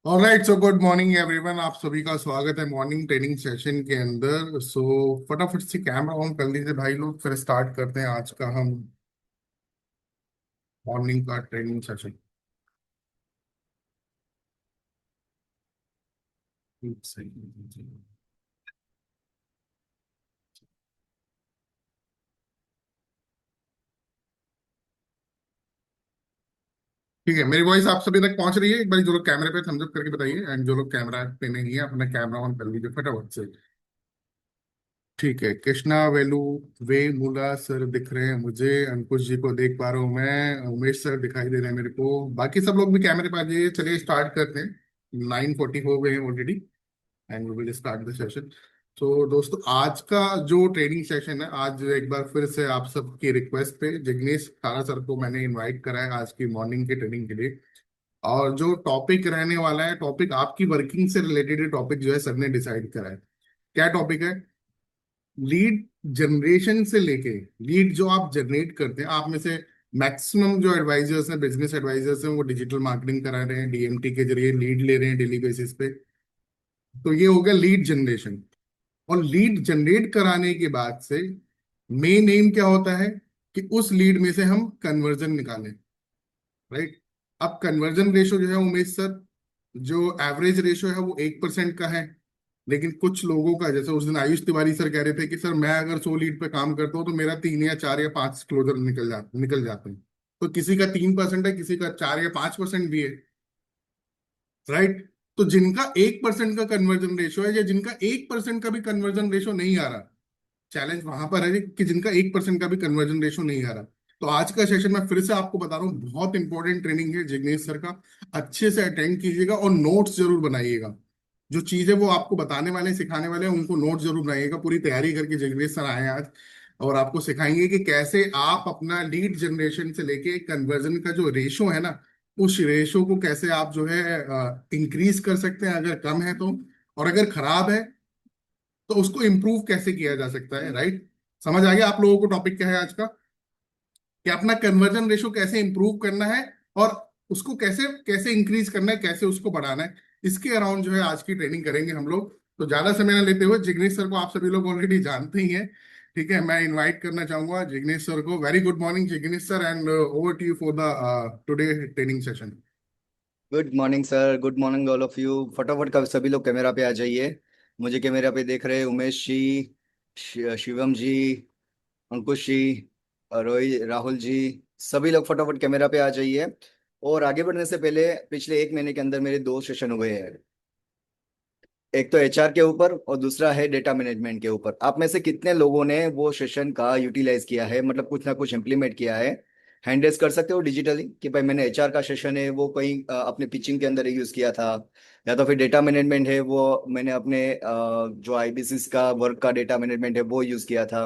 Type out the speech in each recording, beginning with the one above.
Alright, so good morning everyone. आप सभी का स्वागत है मॉर्निंग ट्रेनिंग सेशन के अंदर। फटाफट से कैमरा ऑन कर लीजिए भाई लोग, फिर स्टार्ट करते हैं आज का हम मॉर्निंग का ट्रेनिंग सेशन। ठीक है, मेरी वॉइस आप सभी तक पहुंच रही है? एक बार जो लोग कैमरे पे थम्स अप करके बताइए, एंड जो लोग कैमरा पे नहीं है अपना कैमरा ऑन कर लीजिए फटाफट से। ठीक है, कृष्णा वेलू वे मूला सर दिख रहे हैं मुझे, अंकुश जी को देख पा रहा हूँ मैं, उमेश सर दिखाई दे रहे हैं मेरे को, बाकी सब लोग भी कैमरे पे आ जाइए। चलिए स्टार्ट करते हैं। 9:40 हो गए हैं already, and we will start the session. तो दोस्तों, आज का जो ट्रेनिंग सेशन है, आज एक बार फिर से आप सबकी रिक्वेस्ट पे जिग्नेश खारा सर को मैंने इनवाइट करा है आज की मॉर्निंग की ट्रेनिंग के लिए। और जो टॉपिक रहने वाला है, टॉपिक आपकी वर्किंग से रिलेटेड टॉपिक जो है सर ने डिसाइड करा है। क्या टॉपिक है? लीड जनरेशन से लेके, लीड जो आप जनरेट करते हैं, आप में से मैक्सिमम जो एडवाइजर्स हैं, बिजनेस एडवाइजर्स हैं, वो डिजिटल मार्केटिंग करा रहे हैं, डीएमटी के जरिए लीड ले रहे हैं डेली बेसिस पे। तो ये हो गया लीड जनरेशन। और लीड जनरेट कराने के बाद से मेन एम क्या होता है कि उस लीड में से हम कन्वर्जन निकालें। राइट। अब कन्वर्जन रेशो जो है उमेश सर, जो एवरेज रेशो है वो 1% का है। लेकिन कुछ लोगों का, जैसे उस दिन आयुष तिवारी सर कह रहे थे कि सर मैं अगर 100 लीड पे काम करता हूँ तो मेरा 3 या 4 या 5 क्लोजर निकल जाते हैं। तो किसी का 3% है, किसी का 4 या 5% भी है। राइट। तो जिनका 1% का कन्वर्जन रेशो है, या जिनका 1% का भी कन्वर्जन रेशो नहीं आ रहा, चैलेंज वहां पर है कि जिनका 1% का भी कन्वर्जन रेशो नहीं आ रहा। तो आज का सेशन मैं फिर से आपको बता रहा हूँ, बहुत इंपॉर्टेंट ट्रेनिंग है जिग्नेश सर का। अच्छे से अटेंड कीजिएगा और नोट्स जरूर बनाइएगा। जो चीजें वो आपको बताने वाले हैं, सिखाने वाले हैं, उनको नोट जरूर बनाइएगा। पूरी तैयारी करके जिग्नेश सर आए हैं आज, और आपको सिखाएंगे कि कैसे आप अपना लीड जनरेशन से लेके कन्वर्जन का जो रेशो है ना, उस रेशो को कैसे आप जो है इंक्रीज कर सकते हैं अगर कम है तो, और अगर खराब है तो उसको इम्प्रूव कैसे किया जा सकता है। राइट। समझ आ गया आप लोगों को टॉपिक क्या है आज का? कि अपना कन्वर्जन रेशो कैसे इंप्रूव करना है, और उसको कैसे कैसे इंक्रीज करना है, कैसे उसको बढ़ाना है। इसके अराउंड जो है आज की ट्रेनिंग करेंगे हम लोग। तो ज्यादा समय ना लेते हुए, जिग्नेश सर को आप सभी लोग ऑलरेडी जानते ही हैं। ठीक है, मैं इनवाइट करना चाहूंगा जिग्नेश सर को। Very good morning Jignesh sir, and over to you for the today training session. Good morning sir. Good morning all of you. फटाफट का सभी लोग कैमरा पे आ जाइए। मुझे कैमरा पे देख रहे हैं उमेश जी, शिवम जी, अंकुश जी, रोहित, राहुल जी। सभी लोग फटाफट कैमरा पे आ जाइए। और आगे बढ़ने से पहले, पिछले एक महीने के अंदर मेरे दो सेशन हुए हैं। एक तो एचआर के ऊपर और दूसरा है डेटा मैनेजमेंट के ऊपर। आप में से कितने लोगों ने वो सेशन का यूटिलाइज किया है, मतलब कुछ ना कुछ इम्प्लीमेंट किया है? हैंड रेज कर सकते हो डिजिटली कि भाई मैंने एचआर का सेशन है वो कहीं अपने पिचिंग के अंदर यूज किया था, या तो फिर डेटा मैनेजमेंट है वो मैंने अपने जो आईबीसीएस का वर्क का डेटा मैनेजमेंट है वो यूज किया था।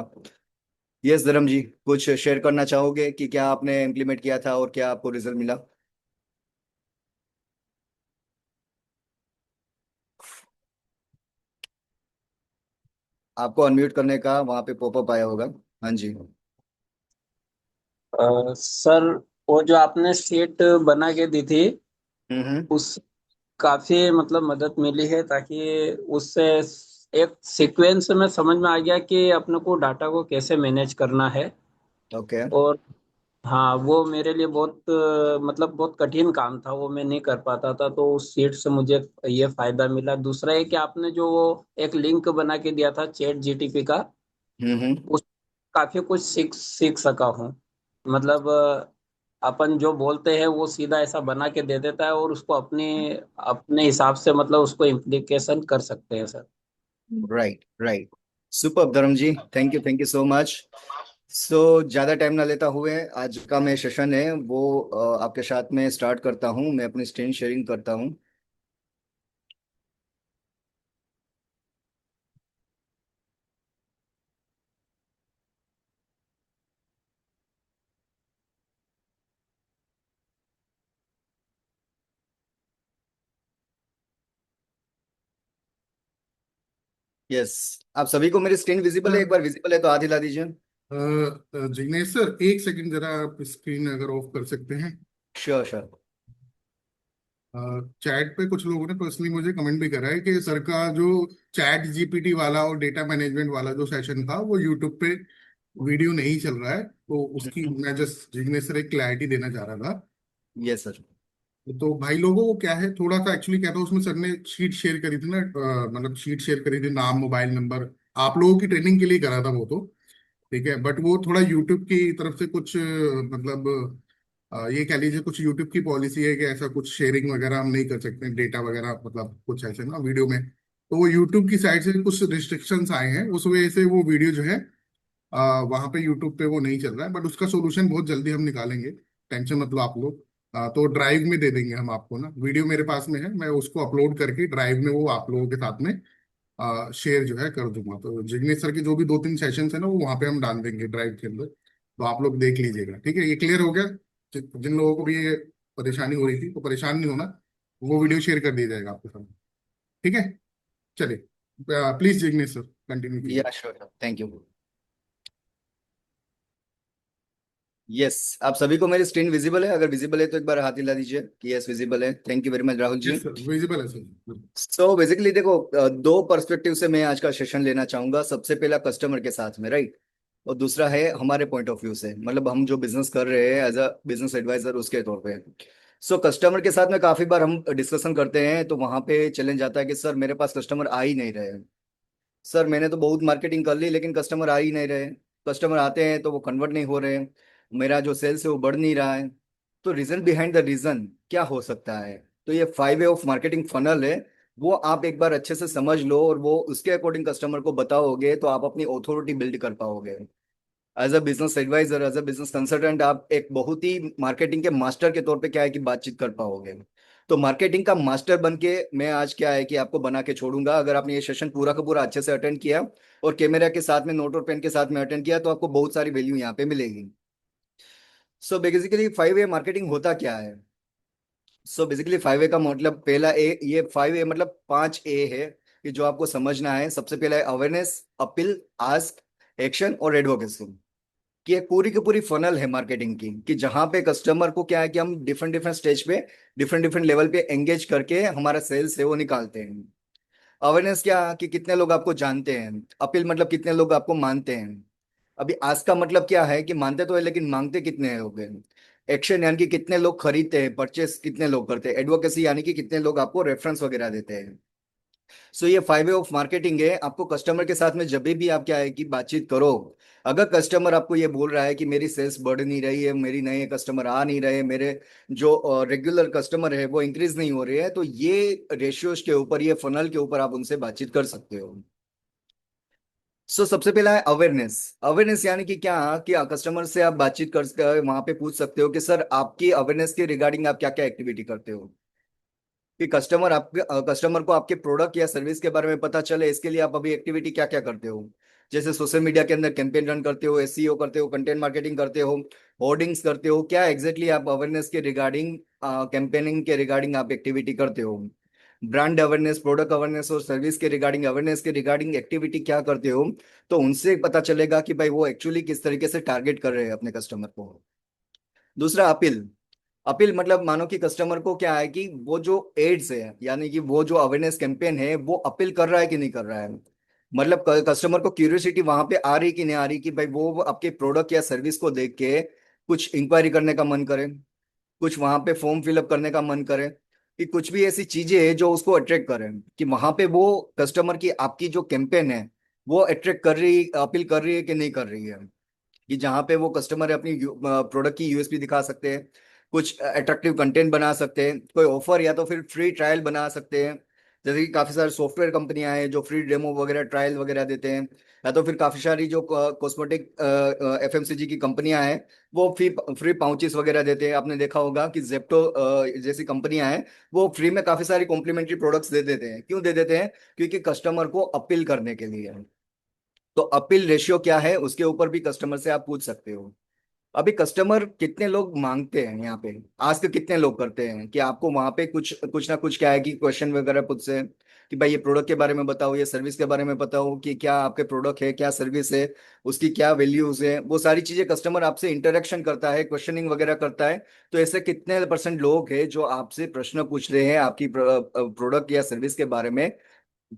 यस धर्म जी, कुछ शेयर करना चाहोगे कि क्या आपने इम्प्लीमेंट किया था और क्या आपको रिजल्ट मिला? आपको अनम्यूट करने का वहां पे पॉपअप आया होगा। हाँ जी। सर, वो जो आपने सीट बना के दी थी, हम्म। उस काफी मतलब मदद मिली है, ताकि उससे एक सीक्वेंस में समझ में आ गया कि अपने को डाटा को कैसे मैनेज करना है। ओके। और हाँ, वो मेरे लिए बहुत मतलब बहुत कठिन काम था, वो मैं नहीं कर पाता था, तो उस सीट से मुझे ये फायदा मिला। दूसरा है कि आपने जो वो एक लिंक बना के दिया था चैट जीटीपी का, हम्म। उस काफी कुछ सीख सीख सका हूँ। मतलब अपन जो बोलते हैं वो सीधा ऐसा बना के दे देता है, और उसको अपने अपने हिसाब से मतलब उसको इम्प्लीकेशन कर सकते हैं सर। Right, right. सुपर धर्म जी, थैंक यू सो मच। सो ज्यादा टाइम ना लेता हुए आज का मैं सेशन है वो आपके साथ में स्टार्ट करता हूँ। मैं अपनी स्क्रीन शेयरिंग करता हूँ। यस। आप सभी को मेरी स्क्रीन विजिबल है? एक बार विजिबल है तो हाथ हिला दीजिए। जिग्नेश सर, एक सेकंड जरा आप स्क्रीन अगर ऑफ कर सकते हैं। Sure sure. चैट पे कुछ लोगों ने पर्सनली मुझे कमेंट भी करा है कि सर का जो चैट जीपीटी वाला और डेटा मैनेजमेंट वाला जो सेशन था वो यूट्यूब पे वीडियो नहीं चल रहा है, तो उसकी मैं जस्ट जिग्नेश सर एक क्लैरिटी देना चाह रहा था। Yes sir. तो भाई लोगों को क्या है, थोड़ा सा एक्चुअली क्या था उसमें सर ने शीट शेयर करी थी ना, मतलब शीट शेयर करी थी, नाम मोबाइल नंबर, आप लोगों की ट्रेनिंग के लिए करा था वो तो, ठीक है। बट वो थोड़ा यूट्यूब की तरफ से कुछ मतलब ये कह लीजिए कुछ यूट्यूब की पॉलिसी है कि ऐसा कुछ शेयरिंग वगैरह हम नहीं कर सकते, डेटा वगैरह मतलब कुछ ऐसे ना वीडियो में। तो वो यूट्यूब की साइड से कुछ रिस्ट्रिक्शंस आए हैं, उस वजह से वो वीडियो जो है वहां पे यूट्यूब पे वो नहीं चल रहा है। बट उसका सोल्यूशन बहुत जल्दी हम निकालेंगे, टेंशन मत लो आप लोग। तो ड्राइव में दे देंगे हम आपको ना, वीडियो मेरे पास में है, मैं उसको अपलोड करके ड्राइव में वो आप लोगों के साथ में शेयर जो है कर दूंगा। तो जिग्नेश सर के जो भी 2-3 सेशंस है ना वो वहां पे हम डाल देंगे ड्राइव के अंदर, तो आप लोग देख लीजिएगा, ठीक है। ये क्लियर हो गया? जिन लोगों को भी ये परेशानी हो रही थी तो परेशान नहीं होना, वो वीडियो शेयर कर दिया जाएगा आपके साथ, ठीक है। चलिए, प्लीज जिग्नेश सर कंटिन्यू कीजिए। या श्योर, थैंक यू। यस, आप सभी को मेरी स्क्रीन विजिबल है? अगर विजिबल है तो एक बार हाथ हिला दीजिए कि यस विजिबल है। Thank you very much Rahul ji. Yes sir, visible है सर। सो बेसिकली देखो, दो पर्सपेक्टिव से मैं आज का सेशन लेना चाहूंगा। सबसे पहला कस्टमर के साथ में, राइट, और दूसरा है हमारे पॉइंट ऑफ व्यू से, मतलब हम जो बिजनेस कर रहे हैं एज अ बिजनेस एडवाइजर उसके तौर पे। सो कस्टमर के साथ में काफी बार हम डिस्कशन करते हैं तो वहां पे चैलेंज आता है कि सर मेरे पास कस्टमर आ ही नहीं रहे। सर मैंने तो बहुत मार्केटिंग कर ली लेकिन कस्टमर आ ही नहीं रहे। कस्टमर आते हैं तो वो कन्वर्ट नहीं हो रहे। मेरा जो सेल्स है वो बढ़ नहीं रहा है। तो रीजन बिहाइंड द रीजन क्या हो सकता है? तो ये 5 वे ऑफ मार्केटिंग फनल है, वो आप एक बार अच्छे से समझ लो और वो उसके अकॉर्डिंग कस्टमर को बताओगे तो आप अपनी ऑथोरिटी बिल्ड कर पाओगे। As a business advisor, as a business consultant, आप एक बहुत ही मार्केटिंग के मास्टर के तौर पे क्या है कि बातचीत कर पाओगे। तो मार्केटिंग का मास्टर बन के मैं आज क्या है कि आपको बना के छोड़ूंगा। अगर आपने ये सेशन पूरा का पूरा अच्छे से अटेंड किया और कैमरा के साथ में नोट और पेन के साथ में अटेंड किया तो आपको बहुत सारी वैल्यू यहाँ पे मिलेगी। सो बेसिकली 5 वे मार्केटिंग होता क्या है? सो बेसिकली 5 वे का मतलब, पहला ए, ये 5 वे मतलब 5 ए है कि जो आपको समझना है। सबसे पहला है अवेयरनेस, अपील, आस्क, एक्शन और एडवोकेसी। कि एक पूरी की पूरी फनल है मार्केटिंग की, कि जहां पे कस्टमर को क्या है कि हम डिफरेंट डिफरेंट स्टेज पे, डिफरेंट डिफरेंट लेवल पे एंगेज करके हमारा सेल्स है वो निकालते हैं। अवेयरनेस क्या कि कितने लोग आपको जानते हैं। अपील मतलब कितने लोग आपको मानते हैं। अभी आज का मतलब क्या है कि मानते तो है लेकिन मांगते कितने लोग हैं। एक्शन यानी कि कितने लोग खरीदते हैं, परचेस कितने लोग करते हैं। एडवोकेसी यानी कि कितने लोग आपको रेफरेंस वगैरह देते हैं। सो ये 5 वे ऑफ मार्केटिंग है। आपको कस्टमर के साथ में जब भी आप क्या है कि बातचीत करो, अगर कस्टमर आपको ये बोल रहा है कि मेरी सेल्स बढ़ नहीं रही है, मेरी नए कस्टमर आ नहीं रहे, मेरे जो रेगुलर कस्टमर है वो इंक्रीज नहीं हो रही है, तो ये रेशियोज के ऊपर, ये फनल के ऊपर आप उनसे बातचीत कर सकते हो। सो सबसे पहला है अवेयरनेस। अवेयरनेस यानी कि क्या कि कस्टमर से आप बातचीत कर वहां पे पूछ सकते हो कि सर आपकी अवेयरनेस के रिगार्डिंग आप क्या क्या एक्टिविटी करते हो। कि कस्टमर को आपके प्रोडक्ट या सर्विस के बारे में पता चले, इसके लिए आप अभी एक्टिविटी क्या क्या करते हो। जैसे सोशल मीडिया के अंदर कैंपेन रन करते हो, एसईओ करते हो, कंटेंट मार्केटिंग करते हो, होर्डिंग्स करते हो, क्या एग्जैक्टली आप अवेयरनेस के रिगार्डिंग, कैंपेनिंग के रिगार्डिंग आप एक्टिविटी करते हो। ब्रांड अवेयरनेस, प्रोडक्ट अवेयरनेस और सर्विस के रिगार्डिंग, अवेयरनेस के रिगार्डिंग एक्टिविटी क्या करते हो। तो उनसे पता चलेगा कि भाई वो एक्चुअली किस तरीके से टारगेट कर रहे हैं अपने कस्टमर को। दूसरा अपील। अपील मतलब मानो कि कस्टमर को क्या है कि वो जो एड्स है यानी कि वो जो अवेयरनेस कैंपेन है वो अपील कर रहा है कि नहीं कर रहा है। मतलब कस्टमर को क्यूरियोसिटी वहां पे आ रही कि नहीं आ रही कि भाई वो आपके प्रोडक्ट या सर्विस को देख के कुछ इंक्वायरी करने का मन करे, कुछ वहां पे फॉर्म फिलअप करने का मन करे, कि कुछ भी ऐसी चीजें है जो उसको अट्रैक्ट करें, कि वहां पे वो कस्टमर की आपकी जो कैंपेन है वो अट्रैक्ट कर रही, अपील कर रही है कि नहीं कर रही है। कि जहाँ पे वो कस्टमर अपनी प्रोडक्ट की यूएसपी दिखा सकते हैं, कुछ अट्रैक्टिव कंटेंट बना सकते हैं, कोई ऑफर या तो फिर फ्री ट्रायल बना सकते हैं। जैसे कि काफी सारे सॉफ्टवेयर कंपनियां हैं जो फ्री डेमो वगैरह ट्रायल वगैरह देते हैं। या तो फिर काफी सारी जो कॉस्मेटिक एफएमसीजी की कंपनियां हैं वो फ्री फ्री पाउचेस वगैरह देते हैं। आपने देखा होगा कि जेप्टो जैसी कंपनियां हैं वो फ्री में काफी सारी कॉम्प्लीमेंट्री प्रोडक्ट्स दे देते हैं। क्यों दे देते हैं? क्योंकि कस्टमर को अपील करने के लिए। तो अपील रेशियो क्या है उसके ऊपर भी कस्टमर से आप पूछ सकते हो। अभी कस्टमर कितने लोग मांगते हैं यहाँ पे, आस्क कितने लोग करते हैं, कि आपको वहां पे कुछ कुछ ना कुछ क्या है कि क्वेश्चन वगैरह पूछ से कि भाई ये प्रोडक्ट के बारे में बताओ, ये सर्विस के बारे में बताओ, कि क्या आपके प्रोडक्ट है, क्या सर्विस है, उसकी क्या वैल्यूज है, वो सारी चीजें कस्टमर आपसे इंटरेक्शन करता है, क्वेश्चनिंग वगैरह करता है। तो ऐसे कितने परसेंट लोग हैं जो आपसे प्रश्न पूछ रहे हैं आपकी प्रोडक्ट या सर्विस के बारे में,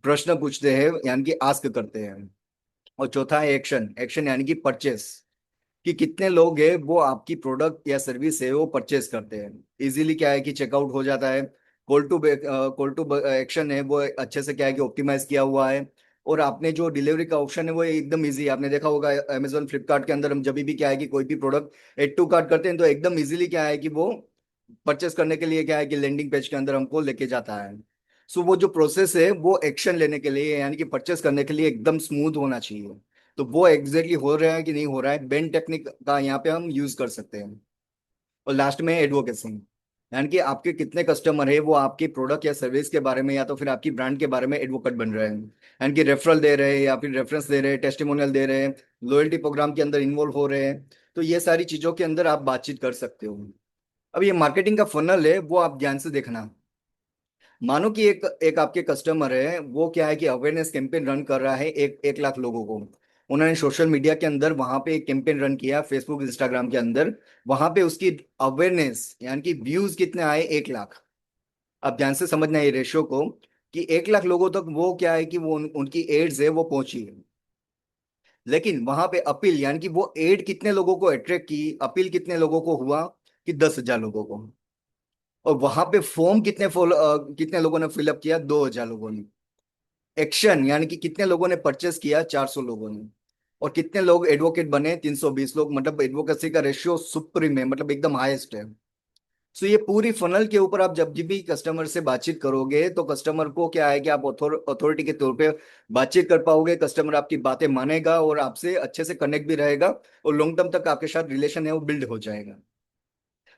प्रश्न पूछते हैं यानी कि आस्क करते हैं। और चौथा है एक्शन, एक्शन यानी कि परचेस, कि कितने लोग हैं वो आपकी प्रोडक्ट या सर्विस है वो परचेस करते हैं। इजीली क्या है कि चेकआउट हो जाता है। कॉल टू एक्शन है वो अच्छे से क्या है कि ऑप्टिमाइज किया हुआ है। और आपने जो डिलीवरी का ऑप्शन है वो एकदम इजी है। आपने देखा होगा अमेजोन फ्लिपकार्ट के अंदर हम जब भी क्या है कि कोई भी प्रोडक्ट एड टू कार्ट करते हैं तो एकदम इजीली क्या है कि वो परचेस करने के लिए क्या है कि लैंडिंग पेज के अंदर हमको लेके जाता है। सो वो जो प्रोसेस है वो एक्शन लेने के लिए यानी कि परचेस करने के लिए एकदम स्मूथ होना चाहिए। तो वो एग्जैक्टली हो रहा है कि नहीं हो रहा है, बेन टेक्निक का यहाँ पे हम यूज कर सकते हैं। और लास्ट में एडवोकेसी, यानी कि आपके कितने कस्टमर है वो आपके प्रोडक्ट या सर्विस के बारे में या तो फिर आपकी ब्रांड के बारे में एडवोकेट बन रहे हैं, यानी कि रेफरल दे रहे हैं या फिर रेफरेंस दे रहे हैं, टेस्टिमोनियल दे रहे हैं, लॉयल्टी प्रोग्राम के अंदर इन्वॉल्व हो रहे हैं। तो ये सारी चीजों के अंदर आप बातचीत कर सकते हो। अब ये मार्केटिंग का फनल है वो आप ध्यान से देखना। मानो कि एक एक आपके कस्टमर है वो क्या है कि अवेयरनेस कैंपेन रन कर रहा है 1 लाख लोगों को। उन्होंने सोशल मीडिया के अंदर वहां पे एक कैंपेन रन किया, फेसबुक इंस्टाग्राम के अंदर। वहां पे उसकी अवेयरनेस यानी कि व्यूज कितने आए, 1 लाख। आप ध्यान से समझना ये रेशियो को, कि 1 लाख लोगों तक वो क्या है कि वो उनकी एड्स है वो पहुंची है। लेकिन वहां पे अपील यानी कि वो एड कितने लोगों को अट्रैक्ट की, अपील कितने लोगों को हुआ, कि 10,000 लोगों को। और वहां पे फॉर्म कितने लोगों ने फिलअप किया, 2,000 लोगों ने। एक्शन यानी कि कितने लोगों ने परचेस किया, 400 लोगों ने। और कितने लोग एडवोकेट बने, 320 लोग। मतलब एडवोकेसी का रेशियो सुप्रीम है, मतलब एकदम हाईएस्ट है। सो ये पूरी फनल के ऊपर आप जब भी कस्टमर से बातचीत करोगे तो कस्टमर को क्या है कि आप अथॉरिटी के तौर पे बातचीत कर पाओगे, कस्टमर आपकी बातें मानेगा और आपसे अच्छे से कनेक्ट भी रहेगा। और लॉन्ग टर्म तक आपके साथ रिलेशन है वो बिल्ड हो जाएगा।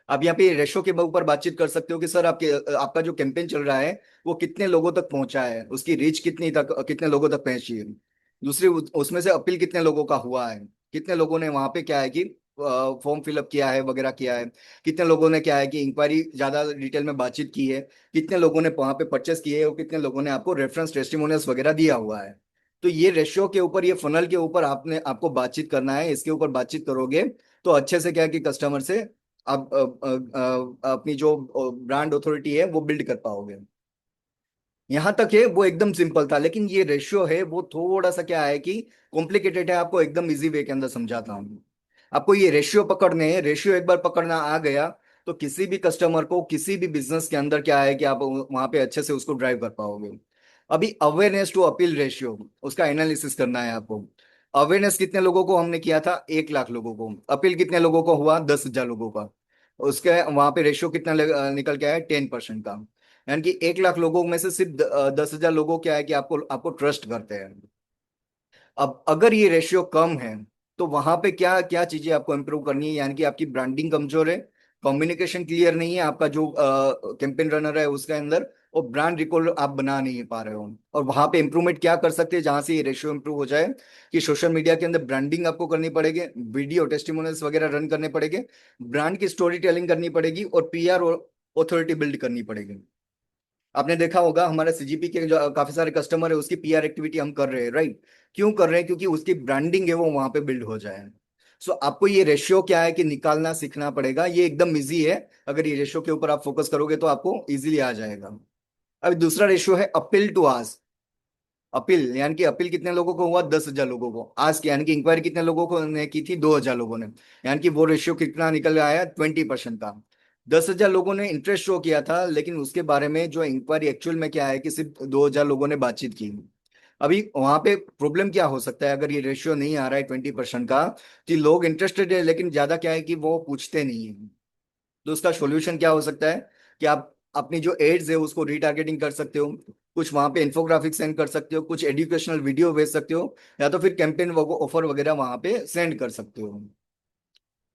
आप यहाँ पे रेशो के ऊपर बातचीत कर सकते हो कि सर आपका जो कैंपेन चल रहा है वो कितने लोगों तक पहुंचा है, उसकी रीच कितने लोगों तक पहुंची है। दूसरी उसमें से अपील कितने लोगों का हुआ है, कितने लोगों ने वहां पे क्या है कि फॉर्म फिलअप किया है वगैरह किया है, कितने लोगों ने क्या है कि इंक्वायरी ज्यादा डिटेल में बातचीत की है, कितने लोगों ने वहां पे परचेस किए है और कितने लोगों ने आपको रेफरेंस टेस्टिमोनियल्स वगैरह दिया हुआ है। तो ये रेशियो के ऊपर, ये फनल के ऊपर आपको बातचीत करना है। इसके ऊपर बातचीत करोगे तो अच्छे से क्या है कि कस्टमर से आप अपनी जो ब्रांड अथॉरिटी है वो बिल्ड कर पाओगे। यहां तक है वो एकदम सिंपल था, लेकिन ये रेशियो है वो थोड़ा सा क्या है कि कॉम्प्लिकेटेड है। आपको एकदम इजी वे के अंदर समझाता हूँ। आपको ये रेशियो पकड़ने हैं, रेशियो एक बार पकड़ना आ गया तो किसी भी कस्टमर को किसी भी बिजनेस के अंदर क्या है कि आप वहां पे अच्छे से उसको ड्राइव कर पाओगे। अभी अवेयरनेस टू अपील रेशियो, उसका एनालिसिस करना है आपको। अवेयरनेस कितने लोगों को हमने किया था, 1 लाख लोगों को। अपील कितने लोगों को हुआ, 10,000 लोगों का। उसके वहां पे रेशियो कितना निकल के आया, 10% का। यानी कि 1 लाख लोगों में से सिर्फ 10,000 लोगों क्या है कि आपको आपको ट्रस्ट करते हैं। अब अगर ये रेशियो कम है तो वहां पे क्या क्या चीजें आपको इंप्रूव करनी है, यानी कि आपकी ब्रांडिंग कमजोर है, कम्युनिकेशन क्लियर नहीं है आपका जो कैंपेन रनर है उसके अंदर, और ब्रांड रिकॉल आप बना नहीं पा रहे हो। और वहां पे इंप्रूवमेंट क्या कर सकते हैं जहां से ये रेशियो इंप्रूव हो जाए, कि सोशल मीडिया के अंदर ब्रांडिंग आपको करनी पड़ेगी, वीडियो टेस्टिमोनियल्स वगैरह रन करने पड़ेंगे, ब्रांड की स्टोरी टेलिंग करनी पड़ेगी और पीआर और अथॉरिटी बिल्ड करनी पड़ेगी। आपने देखा होगा हमारे सीजीपी के जो काफी सारे कस्टमर है उसकी पीआर एक्टिविटी हम कर रहे हैं, राइट। क्यों कर रहे हैं, क्योंकि उसकी ब्रांडिंग है वो वहां पे बिल्ड हो जाए। सो आपको ये रेशियो क्या है कि निकालना सीखना पड़ेगा। ये एकदम इजी है, अगर ये रेशियो के ऊपर आप फोकस करोगे तो आपको इजीली आ जाएगा। अब दूसरा रेशियो है अपील टू आज। अपील यानी कि अपील कितने लोगों को हुआ, 10,000 लोगों को। आज की यानी कि इंक्वायरी कितने लोगों को ने की थी, 2,000 लोगों ने। यानी कि वो रेशियो कितना निकल आया, 20% का। 10,000 लोगों ने इंटरेस्ट शो किया था, लेकिन उसके बारे में जो इंक्वायरी एक्चुअल में क्या है कि सिर्फ 2,000 लोगों ने बातचीत की। अभी वहां पे प्रॉब्लम क्या हो सकता है अगर ये रेशियो नहीं आ रहा है 20% का, कि लोग इंटरेस्टेड है लेकिन ज्यादा क्या है कि वो पूछते नहीं है। तो उसका सॉल्यूशन क्या हो सकता है, कि आप अपनी जो एड्स है उसको रीटारगेटिंग कर सकते हो, कुछ वहां पे इन्फोग्राफिक सेंड कर सकते हो, कुछ एजुकेशनल वीडियो भेज सकते हो, या तो फिर कैंपेन ऑफर वगैरह वहां पे सेंड कर सकते हो।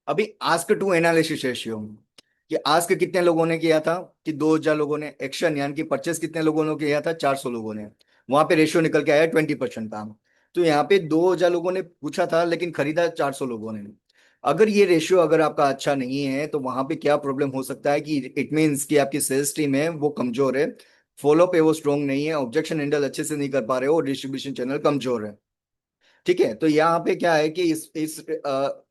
अभी आस्क टू एनालिसिस रेशियो, कि आस्क कितने लोगों ने किया था, कि 2,000 लोगों ने। एक्शन यानी कि परचेस कितने लोगों ने किया था, 400 लोगों ने। वहां पे रेशियो निकल के आया 20% का। तो यहाँ पे 2,000 लोगों ने पूछा था लेकिन खरीदा 400 लोगों ने। अगर ये रेशियो अगर आपका अच्छा नहीं है तो वहां पे क्या प्रॉब्लम हो सकता है, कि इट मीन्स कि आपकी सेल्स टीम है वो कमजोर है, फॉलो पे वो स्ट्रोंग नहीं है, ऑब्जेक्शन हैंडल अच्छे से नहीं कर पा रहे हो, डिस्ट्रीब्यूशन चैनल कमजोर है। ठीक है, तो यहाँ पे क्या है कि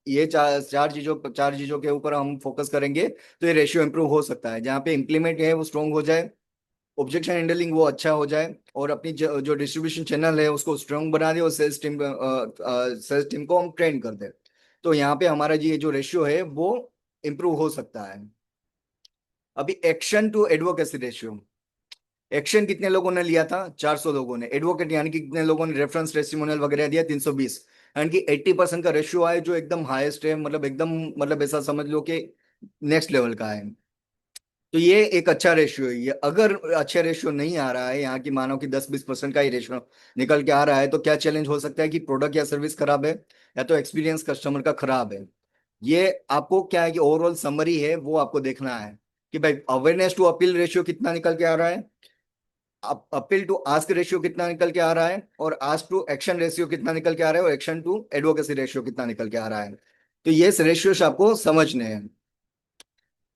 ये चार चीजों के ऊपर हम फोकस करेंगे तो ये रेशियो इंप्रूव हो सकता है। जहाँ पे इम्प्लीमेंट है वो स्ट्रोंग हो जाए, ऑब्जेक्शन हैंडलिंग वो अच्छा हो जाए, और अपनी जो डिस्ट्रीब्यूशन चैनल है उसको स्ट्रांग बना दे, और सेल्स टीम को हम ट्रेन कर दे, तो यहाँ पे हमारा ये जो रेशियो है वो इम्प्रूव हो सकता है। अभी action to advocacy ratio, action कितने लोगों ने लिया था? 400 लोगों ने। एडवोकेट यानी कि कितने लोगों ने रेफरेंस टेस्टिमोनियल वगैरह दिया? 320। यानी कि 80% का रेशियो है, जो एकदम हाईएस्ट है, मतलब एकदम, मतलब ऐसा समझ लो कि नेक्स्ट लेवल का है। तो ये एक अच्छा रेशियो है। ये अगर अच्छा रेशियो नहीं आ रहा है, यहाँ की मानो कि 10-20% का ही रेशियो निकल के आ रहा है, तो क्या चैलेंज हो सकता है कि प्रोडक्ट या सर्विस खराब है, या तो एक्सपीरियंस कस्टमर का खराब है। ये आपको क्या है कि ओवरऑल समरी है वो आपको देखना है कि भाई अवेयरनेस टू अपील रेशियो कितना निकल के आ रहा है, अपील टू आस्क रेशियो कितना निकल के आ रहा है, और आस्क टू एक्शन रेशियो कितना निकल के आ रहा है, और एक्शन टू एडवोकेसी रेशियो कितना निकल के आ रहा है। तो ये रेशियोस आपको समझने हैं।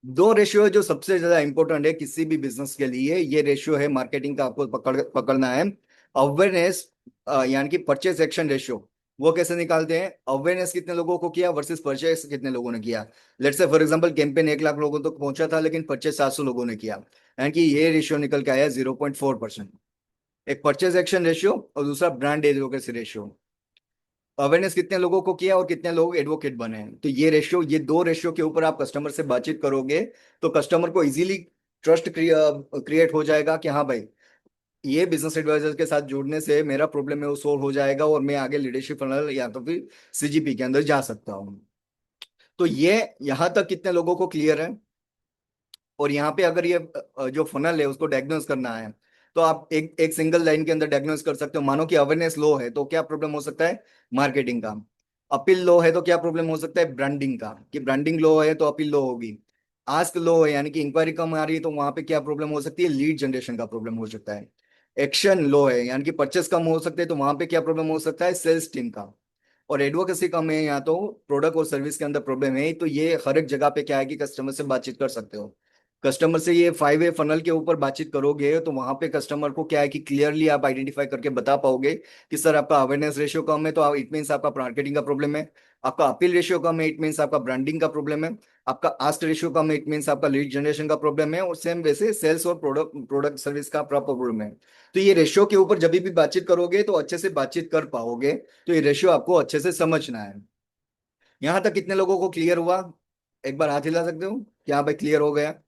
दो रेशियो है जो सबसे ज्यादा इंपॉर्टेंट है किसी भी बिजनेस के लिए, ये रेशियो है मार्केटिंग का, आपको पकड़ना है। अवेयरनेस यानी कि परचेस एक्शन रेशियो, वो कैसे निकालते हैं? अवेयरनेस कितने लोगों को किया वर्सेस परचेस कितने लोगों ने किया। Let's say for example campaign 1 lakh लोगों तक पहुंचा था, लेकिन परचेस 700 लोगों ने किया, यानी कि ये रेशियो निकल के आया 0.4%। एक परचेज एक्शन रेशियो और दूसरा ब्रांड एडवोकेसी रेशियो। अवेयरनेस कितने लोगों को किया और कितने लोग एडवोकेट बने हैं, तो ये रेशियो, ये दो रेशियो के ऊपर आप कस्टमर से बातचीत करोगे तो कस्टमर को इजीली ट्रस्ट क्रिएट हो जाएगा कि हाँ भाई, ये बिजनेस एडवाइजर के साथ जुड़ने से मेरा प्रॉब्लम है वो सोल्व हो जाएगा, और मैं आगे लीडरशिप फनल या तो फिर सीजीपी के अंदर जा सकता हूँ। तो ये यहाँ तक कितने लोगों को क्लियर है? और यहाँ पे अगर ये जो फनल है उसको डायग्नोस करना है, तो आप एक एक सिंगल लाइन के अंदर डायग्नोस कर सकते हो। मानो कि अवेयरनेस लो है तो क्या प्रॉब्लम हो सकता है? मार्केटिंग का। अपील लो है तो क्या प्रॉब्लम हो सकता है? ब्रांडिंग का, कि ब्रांडिंग लो है तो अपील लो होगी। आस्क लो है यानी कि इंक्वायरी कम आ रही है, तो वहां पे क्या प्रॉब्लम हो सकती है? लीड जनरेशन का प्रॉब्लम हो सकता है। एक्शन लो है यानी कि परचेस कम हो सकते हैं, तो वहां पे क्या प्रॉब्लम हो सकता है? सेल्स टीम का। और एडवोकेसी कम है या तो प्रोडक्ट और सर्विस के अंदर प्रॉब्लम है, तो ये हर एक जगह पे क्या है कि कस्टमर से बातचीत कर सकते हो। कस्टमर से ये 5 वे फनल के ऊपर बातचीत करोगे तो वहां पे कस्टमर को क्या है कि क्लियरली आप आइडेंटिफाई करके बता पाओगे कि सर आपका अवेयरनेस रेशियो कम है, तो इट मीन्स आपका मार्केटिंग का प्रॉब्लम है। आपका अपील रेशियो कम है, इट मीन्स आपका ब्रांडिंग का प्रॉब्लम है। आपका आस्क रेशियो कम है, इट मीन्स आपका लीड जनरेशन का प्रॉब्लम है। और सेम वैसे सेल्स और प्रोडक्ट प्रोडक्ट सर्विस का प्रॉब्लम है। तो ये रेशियो के ऊपर जब भी बातचीत करोगे तो अच्छे से बातचीत कर पाओगे। तो ये रेशियो आपको अच्छे से समझना है। यहाँ तक कितने लोगों को क्लियर हुआ? एक बार हाथ हिला सकते हो कि हाँ भाई क्लियर हो गया।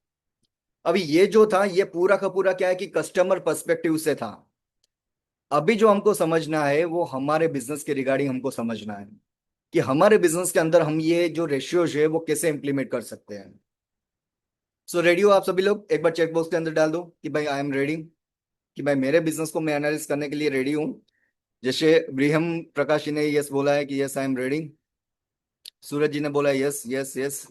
अभी ये जो था ये पूरा का पूरा क्या है कि कस्टमर पर्सपेक्टिव से था। अभी जो हमको समझना है वो हमारे बिजनेस के रिगार्डिंग हमको समझना है कि हमारे बिजनेस के अंदर हम ये जो रेशियोज है वो कैसे इंप्लीमेंट कर सकते हैं। सो रेडी हो आप सभी लोग? एक बार चेक बॉक्स के अंदर डाल दो कि भाई आई एम रेडी, कि भाई मेरे बिजनेस को मैं एनालिस करने के लिए रेडी हूँ। जैसे ब्रिहम प्रकाश जी ने यस बोला है कि yes I am ready. Suraj ji ने बोला yes yes yes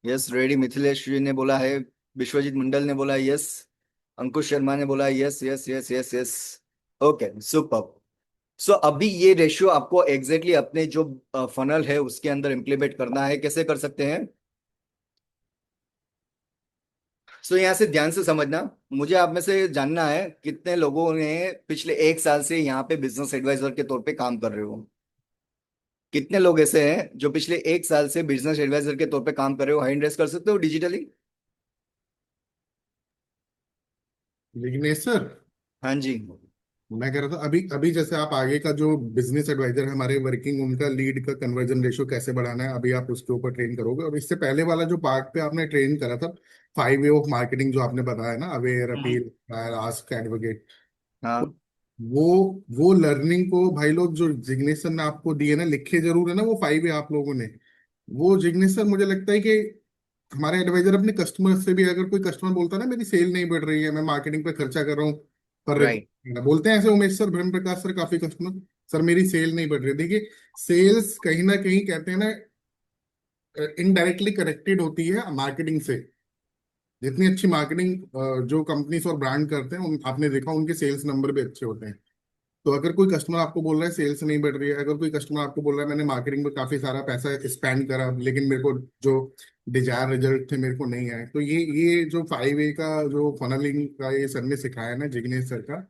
yes ready. Mithilesh ji ने बोला है। विश्वजीत मंडल ने बोला यस। अंकुश शर्मा ने बोला yes yes yes yes yes. Okay super. So अभी ये रेशियो आपको एग्जैक्टली अपने जो फनल है उसके अंदर इंप्लीमेंट करना है। कैसे कर सकते हैं? सो यहाँ से ध्यान से समझना। मुझे आप में से जानना है कितने लोगों ने पिछले 1 साल से यहाँ पे बिजनेस एडवाइजर के तौर पे काम कर रहे हो। कितने लोग ऐसे हैं जो पिछले 1 साल से बिजनेस एडवाइजर के तौर पे काम कर रहे हो? हैंड रेस कर सकते हो डिजिटली। विघ्नेश सर, हाँ जी। मैं कह रहा था अभी अभी जैसे आप आगे का जो बिजनेस एडवाइजर है हमारे वर्किंग, उनका लीड का कन्वर्जन रेशियो कैसे बढ़ाना है, अभी आप उसके ऊपर ट्रेन करोगे। और इससे पहले वाला जो पार्ट पे आपने ट्रेन करा था, 5 वे ऑफ मार्केटिंग जो आपने बताया ना, अवेयर, अपील, आस्क, एडवोकेट, हाँ वो वो लर्निंग को भाई लोग जो जिग्नेश सर ने आपको दिए ना, लिखे जरूर है ना वो 5 वे आप लोगों ने। वो जिग्नेश सर, मुझे लगता है कि हमारे एडवाइजर अपने कस्टमर से भी, अगर कोई कस्टमर बोलता है ना मेरी सेल नहीं बढ़ रही है, मैं मार्केटिंग पे खर्चा कर रहा हूँ, पर राइट। बोलते हैं ऐसे उमेश सर, ब्रह्म प्रकाश सर, काफी कस्टमर, सर मेरी सेल नहीं बढ़ रही। देखिए, सेल्स कहीं ना कहीं कहते हैं ना इनडायरेक्टली कनेक्टेड होती है मार्केटिंग से। जितनी अच्छी मार्केटिंग जो कंपनीज और ब्रांड करते हैं आपने देखा उनके सेल्स नंबर भी अच्छे होते हैं। तो अगर कोई कस्टमर आपको बोल रहा है सेल्स नहीं बढ़ रही है, अगर कोई कस्टमर आपको बोल रहा है मैंने मार्केटिंग में काफी सारा पैसा स्पेंड करा लेकिन मेरे को जो डिजायर रिजल्ट थे मेरे को नहीं आए, तो ये जो 5 वे का जो फनलिंग का ये सर ने सिखाया है ना, जिग्नेश सर का,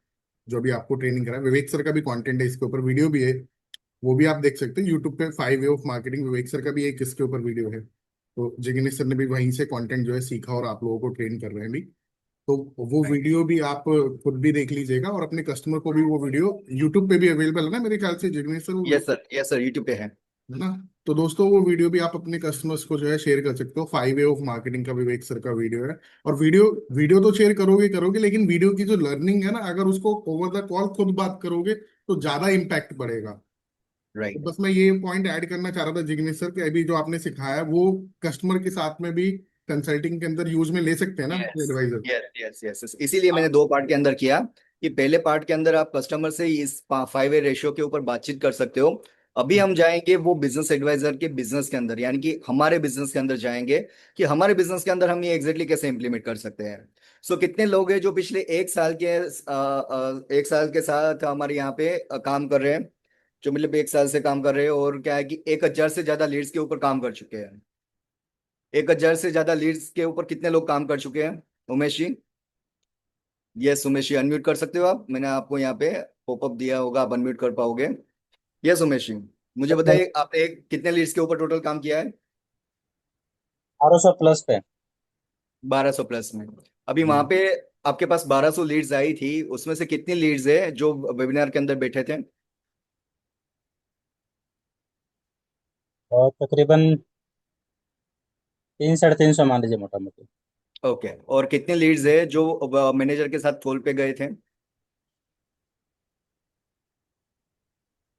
जो भी आपको ट्रेनिंग करा है, विवेक सर का भी कंटेंट है इसके ऊपर, वीडियो भी है, वो भी आप देख सकते हैं यूट्यूब पे। 5 way of marketing, Vivek sir का भी एक इसके ऊपर वीडियो है। तो जिग्नेश सर ने भी वहीं से कंटेंट जो है सीखा और आप लोगों को ट्रेन कर रहे हैं भी। तो वो राइट। वीडियो भी आप खुद भी देख लीजिएगा और अपने कस्टमर को भी वो वीडियो यूट्यूब पे भी अवेलेबल है ना मेरे ख्याल से, जिग्नेश सर, वो यस सर यूट्यूब पे है। है ना। तो दोस्तों वो वीडियो भी आप अपने कस्टमर्स को जो है शेयर कर सकते हो। 5 वे ऑफ मार्केटिंग का विवेक सर का वीडियो है। और वीडियो वीडियो तो शेयर करोगे करोगे, लेकिन वीडियो की जो लर्निंग है ना, अगर उसको ओवर द कॉल खुद बात करोगे तो ज्यादा इम्पैक्ट पड़ेगा। तो राइट। बस मैं ये पॉइंट ऐड करना चाह रहा था जिग्नेश सर, कि अभी जो आपने सिखाया है वो कस्टमर के साथ में भी कंसल्टिंग के अंदर यूज में ले सकते हैं ना yes advisor. Yes yes yes, इसीलिए मैंने दो पार्ट के अंदर किया कि पहले पार्ट के अंदर आप कस्टमर से इस 5 वे रेशियो के ऊपर बातचीत कर सकते हो। अभी हम जाएंगे वो बिजनेस एडवाइजर के बिजनेस के अंदर, यानी कि हमारे बिजनेस के अंदर जाएंगे कि हमारे बिजनेस के अंदर हम ये एग्जैक्टली कैसे इंप्लीमेंट कर सकते हैं। सो कितने लोग हैं जो पिछले 1 साल के 1 साल के साथ हमारे यहाँ पे काम कर रहे हैं, जो मतलब 1 साल से काम कर रहे हैं, और क्या है कि 1,000 से ज्यादा लीड्स के ऊपर काम कर चुके हैं। 1,000 से ज्यादा लीड्स के ऊपर कितने लोग काम कर चुके हैं उमेश जी? यस उमेश जी, अनम्यूट कर सकते हो आप, मैंने आपको यहाँ पे पॉपअप दिया होगा, आप अनम्यूट कर पाओगे? यस उमेश जी, मुझे बताइए आपने कितने लीड्स के ऊपर टोटल काम किया है? 1200 प्लस पे। 1200 प्लस में। अभी वहां हम्म। पे आपके पास 1200 लीड्स आई थी, उसमें से कितनी लीड्स है जो वेबिनार के अंदर बैठे थे? और तकरीबन 300 से 350 मान लीजिए मोटा मोटी। ओके, और कितने लीड्स है जो मैनेजर के साथ कॉल पे गए थे?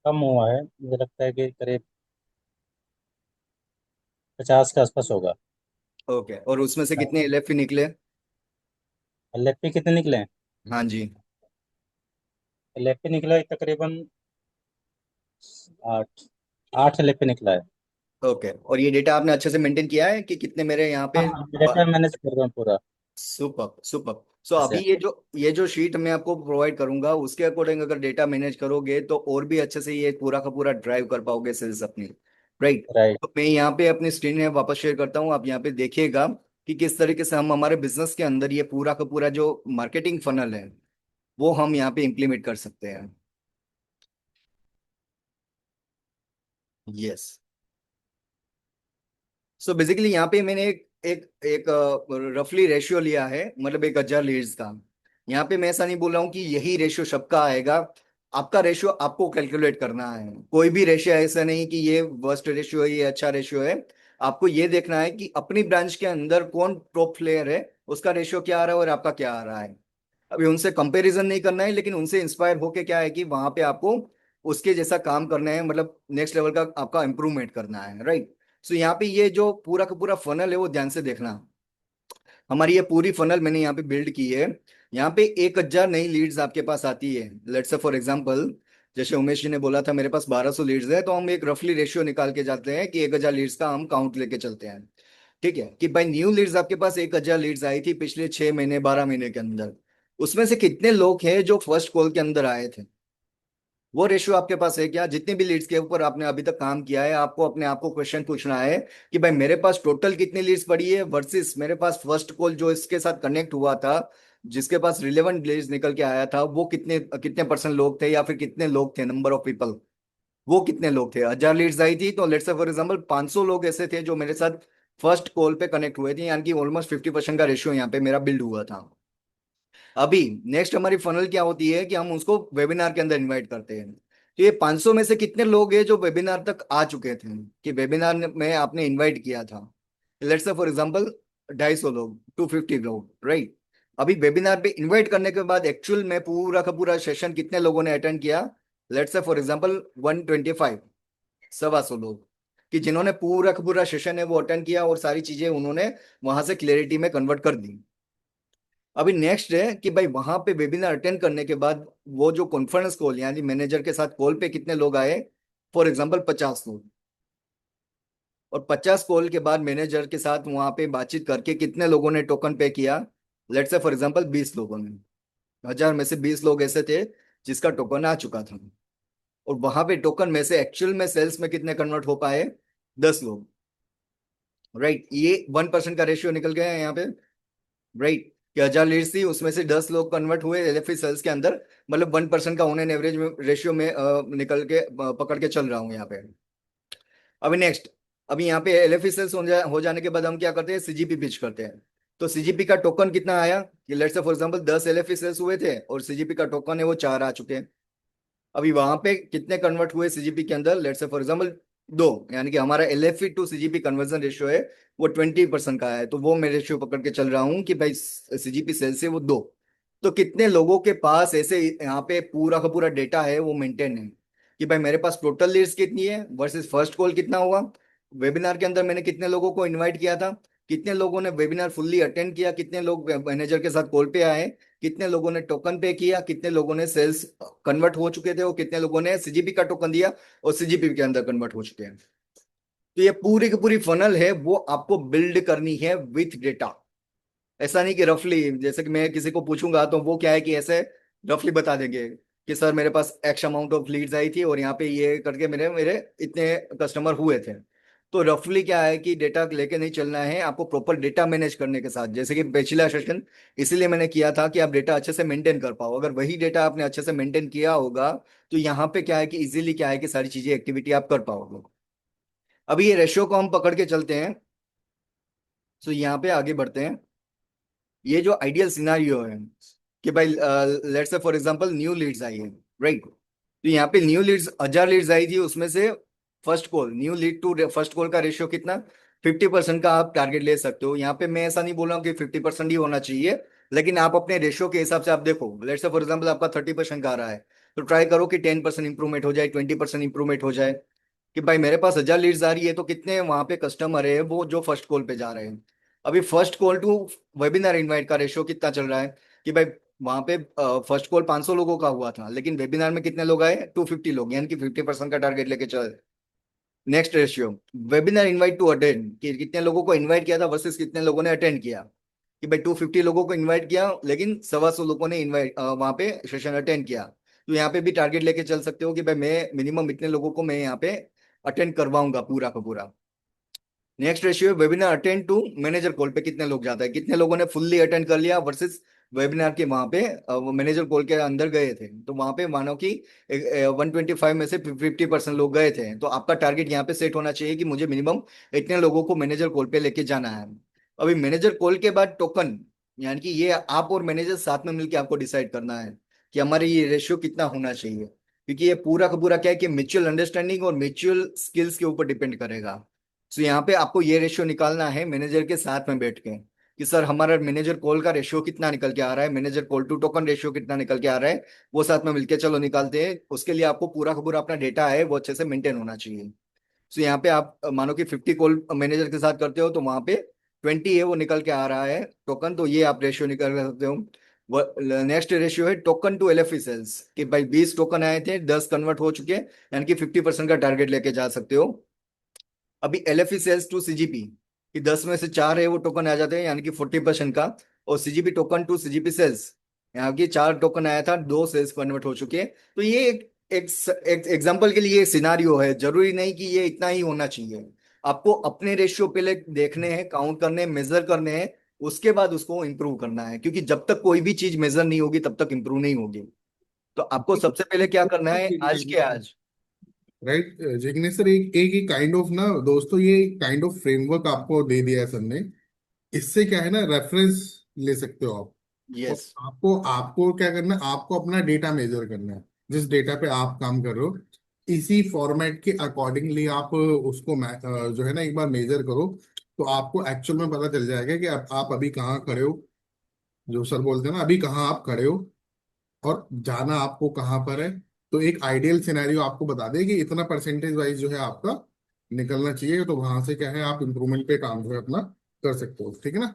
कम हुआ है, मुझे लगता है कि करीब 50 के आसपास होगा। ओके, और उसमें से कितने एलएफपी निकले? एलएफपी कितने निकले हैं? हाँ जी। एलएफपी निकला है तकरीबन 8। 8 एलएफपी निकला है। ओके, और ये डेटा आपने अच्छे से मेंटेन किया है कि कितने मेरे यहाँ हाँ पे? हाँ, डेटा मैनेज कर रहा हूँ पूरा। Super super. सो अभी ऐसे ये जो शीट मैं आपको प्रोवाइड करूंगा उसके अकॉर्डिंग अगर डेटा मैनेज करोगे तो और भी अच्छे से ये पूरा का पूरा ड्राइव कर पाओगे सेल्स अपनी। राइट। राइट। तो मैं यहाँ पे अपनी स्क्रीन में वापस शेयर करता हूँ, आप यहाँ पे देखिएगा कि किस तरीके से हम हमारे बिजनेस के अंदर ये पूरा का पूरा जो मार्केटिंग फनल है वो हम यहाँ पे इम्प्लीमेंट कर सकते हैं। यस। सो बेसिकली यहाँ पे मैंने एक रफली रेशियो लिया है, मतलब 1,000 लीड्स का। यहाँ पे मैं ऐसा नहीं बोल रहा हूँ कि यही रेशियो सबका आएगा। आपका रेशियो आपको कैलकुलेट करना है, कोई भी रेशियो ऐसा नहीं कि ये वर्स्ट रेशियो है ये अच्छा रेशियो है। आपको ये देखना है कि अपनी ब्रांच के अंदर कौन टॉप प्लेयर है, उसका रेशियो क्या आ रहा है और आपका क्या आ रहा है। अभी उनसे कंपैरिजन नहीं करना है, लेकिन उनसे इंस्पायर होके क्या है कि वहां पे आपको उसके जैसा काम करना है, मतलब नेक्स्ट लेवल का आपका इंप्रूवमेंट करना है। राइट। सो यहाँ पे ये जो पूरा का पूरा फनल है वो ध्यान से देखना। हमारी ये पूरी फनल मैंने यहाँ पे बिल्ड की है। यहाँ पे 1,000 नई लीड्स आपके पास आती है, लेट्स से फॉर एग्जांपल, जैसे उमेश जी ने बोला था मेरे पास 1200 लीड्स है, तो हम एक रफली रेशियो निकाल के जाते हैं कि 1,000 लीड्स का हम काउंट लेके चलते हैं। ठीक है, कि भाई न्यू लीड्स आपके पास 1,000 लीड्स आई थी पिछले 6 महीने 12 महीने के अंदर, उसमें से कितने लोग हैं जो फर्स्ट कॉल के अंदर आए थे? वो रेशियो आपके पास है क्या? जितने भी लीड्स के ऊपर आपने अभी तक काम किया है, आपको अपने आप को क्वेश्चन पूछना है कि भाई मेरे पास टोटल कितनी लीड्स पड़ी है वर्सेस मेरे पास फर्स्ट कॉल जो इसके साथ कनेक्ट हुआ था, जिसके पास रिलेवेंट लीड्स निकल के आया था, वो कितने कितने परसेंट लोग थे, या फिर कितने लोग थे, नंबर ऑफ पीपल, वो कितने लोग थे? 1,000 लीड्स आई थी तो लेट्स से फॉर एग्जाम्पल 500 लोग ऐसे थे जो मेरे साथ फर्स्ट कॉल पे कनेक्ट हुए थे, यानी कि ऑलमोस्ट 50% का रेशियो यहाँ पे मेरा बिल्ड हुआ था। अभी नेक्स्ट हमारी फनल क्या होती है कि हम उसको वेबिनार के अंदर इनवाइट करते हैं। तो ये 500 में से कितने लोग हैं जो वेबिनार तक आ चुके थे, कि वेबिनार में आपने इनवाइट किया था? लेट्स से फॉर एग्जांपल 250 लोग, 250 लोग, राइट। अभी वेबिनार पे इनवाइट करने के बाद एक्चुअल में पूरा का पूरा सेशन कितने लोगों ने अटेंड किया? लेट्स से फॉर एग्जांपल 125, 125 लोग, कि जिन्होंने पूरा का पूरा सेशन है वो अटेंड किया और सारी चीजें उन्होंने वहां से क्लैरिटी में कन्वर्ट कर दी। अभी नेक्स्ट है कि भाई वहां पे वेबिनार अटेंड करने के बाद वो जो कॉन्फ्रेंस कॉल यानी मैनेजर के साथ कॉल पे कितने लोग आए? फॉर एग्जांपल 50 लोग। और 50 कॉल के बाद मैनेजर के साथ वहां पे बातचीत करके कितने लोगों ने टोकन पे किया? लेट्स से फॉर एग्जांपल 20 लोगों ने। 1,000 में से 20 लोग ऐसे थे जिसका टोकन आ चुका था, और वहां पे टोकन में से एक्चुअल में सेल्स में कितने कन्वर्ट हो पाए? 10 लोग। राइट, ये 1% का रेशियो निकल गया है यहाँ पे। राइट, कि 1000 लीड्स थी, उसमें से 10 लोग कन्वर्ट हुए एलएफई सेल्स के अंदर, मतलब 1% का ऑन एन एवरेज में रेशियो में निकल के पकड़ के चल रहा हूँ यहाँ पे। अभी नेक्स्ट, अभी यहाँ पे एलएफई सेल्स हो जाने के बाद हम क्या करते हैं? सीजीपी पिच करते हैं। तो सीजीपी का टोकन कितना आया कि let's say for example 10 एलएफई sales हुए थे और सीजीपी का टोकन है वो 4 आ चुके हैं। अभी वहां पे कितने कन्वर्ट हुए सीजीपी के अंदर? लेट्स से फॉर एग्जांपल 2, यानी कि हमारा एलएफई टू सीजीपी कन्वर्जन रेशियो है वो 20% का है, तो वो मैं रेशियो पकड़ के चल रहा हूँ कि भाई सीजीपी सेल से वो 2। तो कितने लोगों के पास ऐसे यहाँ पे पूरा का पूरा डेटा है वो मेंटेन है कि भाई मेरे पास टोटल लीड्स कितनी है वर्सेस फर्स्ट कॉल कितना हुआ, वेबिनार के अंदर मैंने कितने लोगों को इन्वाइट किया था, कितने लोगों ने वेबिनार फुल्ली अटेंड किया, कितने लोग मैनेजर के साथ कॉल पे आए, कितने लोगों ने टोकन पे किया, कितने लोगों ने सेल्स कन्वर्ट हो चुके थे और कितने लोगों ने सीजीपी का टोकन दिया और सीजीपी के अंदर कन्वर्ट हो चुके हैं। तो ये पूरी की पूरी फनल है वो आपको बिल्ड करनी है विथ डेटा। ऐसा नहीं कि रफली, जैसे कि मैं किसी को पूछूंगा तो वो क्या है कि ऐसे रफली बता देंगे कि सर मेरे पास एक्स अमाउंट ऑफ लीड्स आई थी और यहाँ पे ये करके मेरे मेरे इतने कस्टमर हुए थे। तो रफली क्या है कि डेटा लेके नहीं चलना है आपको, प्रॉपर डेटा मैनेज करने के साथ, जैसे कि पिछला सेशन इसीलिए मैंने किया था कि आप डेटा अच्छे से मेंटेन कर पाओ। अगर वही डेटा आपने अच्छे से मेंटेन किया होगा तो यहाँ पे क्या है कि इजीली क्या है कि सारी चीजें एक्टिविटी आप कर पाओगे। अभी ये रेशियो को हम पकड़ के चलते हैं। तो यहाँ पे आगे बढ़ते हैं। ये जो आइडियल सिनारियो है कि भाई let's say for example new leads आई है, राइट? तो यहाँ पे न्यू लीड्स 1000 लीड्स आई थी, उसमें से first call, new lead to first call का रेशियो कितना? 50% का आप टारगेट ले सकते हो। यहाँ पे मैं ऐसा नहीं बोल रहा हूँ कि 50% ही होना चाहिए, लेकिन आप अपने रेशियो के हिसाब से आप देखो। लेट्स से फॉर एग्जाम्पल आपका 30% का आ रहा है, तो ट्राई करो कि 10% इंप्रूवमेंट हो जाए, 20% इंप्रूवमेंट हो जाए। कि भाई मेरे पास 1000 लीड्स आ रही है तो कितने वहां पे कस्टमर है वो जो फर्स्ट कॉल पे जा रहे हैं। अभी first call to webinar invite का रेशियो कितना चल रहा है कि भाई वहां पे फर्स्ट कॉल 500 लोगों का हुआ था, लेकिन वेबिनार में कितने लोग आए? 250 लोग, यानी कि 50% का टारगेट लेके चल। Next ratio, webinar invite to attend, कि कितने लोगों को इनवाइट किया था वर्सेस कितने लोगों ने अटेंड किया। कि भाई 250 लोगों को इनवाइट किया लेकिन 125 लोगों ने इनवाइट वहां पे सेशन अटेंड किया। तो यहाँ पे भी टारगेट लेके चल सकते हो कि भाई मैं मिनिमम इतने लोगों को मैं यहाँ पे अटेंड करवाऊंगा पूरा का पूरा। Next ratio, webinar attend to manager call पे कितने लोग जाते हैं, कितने लोगों ने फुल्ली अटेंड कर लिया वर्सेस वेबिनार के वहां पे मैनेजर कॉल के अंदर गए थे। तो वहां पे मानो कि 125 में से 50% लोग गए थे, तो आपका टारगेट यहाँ पे सेट होना चाहिए कि मुझे मिनिमम इतने लोगों को मैनेजर कॉल पे लेके जाना है। अभी मैनेजर कॉल के बाद टोकन, यानी कि ये आप और मैनेजर साथ में मिलकर आपको डिसाइड करना है कि हमारे ये रेशियो कितना होना चाहिए, क्योंकि ये पूरा का पूरा क्या है कि म्यूचुअल अंडरस्टैंडिंग और म्यूचुअल स्किल्स के ऊपर डिपेंड करेगा। तो यहाँ पे आपको ये रेशियो निकालना है मैनेजर के साथ में बैठ के कि सर हमारा मैनेजर कॉल का रेशियो कितना निकल के आ रहा है, manager call to token ratio कितना निकल के आ रहा है, वो साथ में मिलके चलो निकालते हैं। उसके लिए आपको पूरा का पूरा अपना डेटा है वो अच्छे से मेंटेन होना चाहिए। तो यहाँ पे आप मानो कि 50 कॉल मैनेजर के साथ करते हो तो वहां पे 20 है वो निकल के आ रहा है टोकन, तो ये आप रेशियो निकाल सकते हो। नेक्स्ट रेशियो है टोकन टू एलएफई सेल्स, कि भाई 20 टोकन आए थे, 10 कन्वर्ट हो चुके हैं, यानी कि 50% का टारगेट लेके जा सकते हो। अभी एलएफई सेल्स टू सीजीपी, कि 10 में से 4 है वो टोकन आ जाते हैं, यानी कि 40% का। और CGP token to CGP sales, यहाँ की 4 टोकन आया था, 2 सेल्स कन्वर्ट हो चुके हैं। तो ये एक एग्जाम्पल के लिए सिनारियो है, जरूरी नहीं कि ये इतना ही होना चाहिए। आपको अपने रेशियो पहले देखने हैं, काउंट करने हैं, मेजर करने हैं, उसके बाद उसको इंप्रूव करना है, क्योंकि जब तक कोई भी चीज मेजर नहीं होगी तब तक इंप्रूव नहीं होगी। तो आपको सबसे पहले क्या करना है, आज के आज। राइट जिग्नेश सर, एक एक ही काइंड ऑफ ना दोस्तों, ये काइंड ऑफ फ्रेमवर्क आपको दे दिया है सर ने। इससे क्या है ना, रेफरेंस ले सकते हो आप। और यस। आपको आपको क्या करना है, आपको अपना डेटा मेजर करना है, जिस डेटा पे आप काम कर रहे हो इसी फॉर्मेट के अकॉर्डिंगली आप उसको जो है ना एक बार मेजर करो। तो आपको एक्चुअल में पता चल जाएगा कि आप अभी कहाँ खड़े हो। जो सर बोलते हैं ना, अभी कहाँ आप खड़े हो और जाना आपको कहाँ पर है। तो एक आइडियल सिनेरियो आपको बता दे कि इतना परसेंटेज वाइज जो है आपका निकलना चाहिए, तो वहां से क्या है आप इम्प्रूवमेंट पे काम जो है अपना कर सकते हो, ठीक है ना।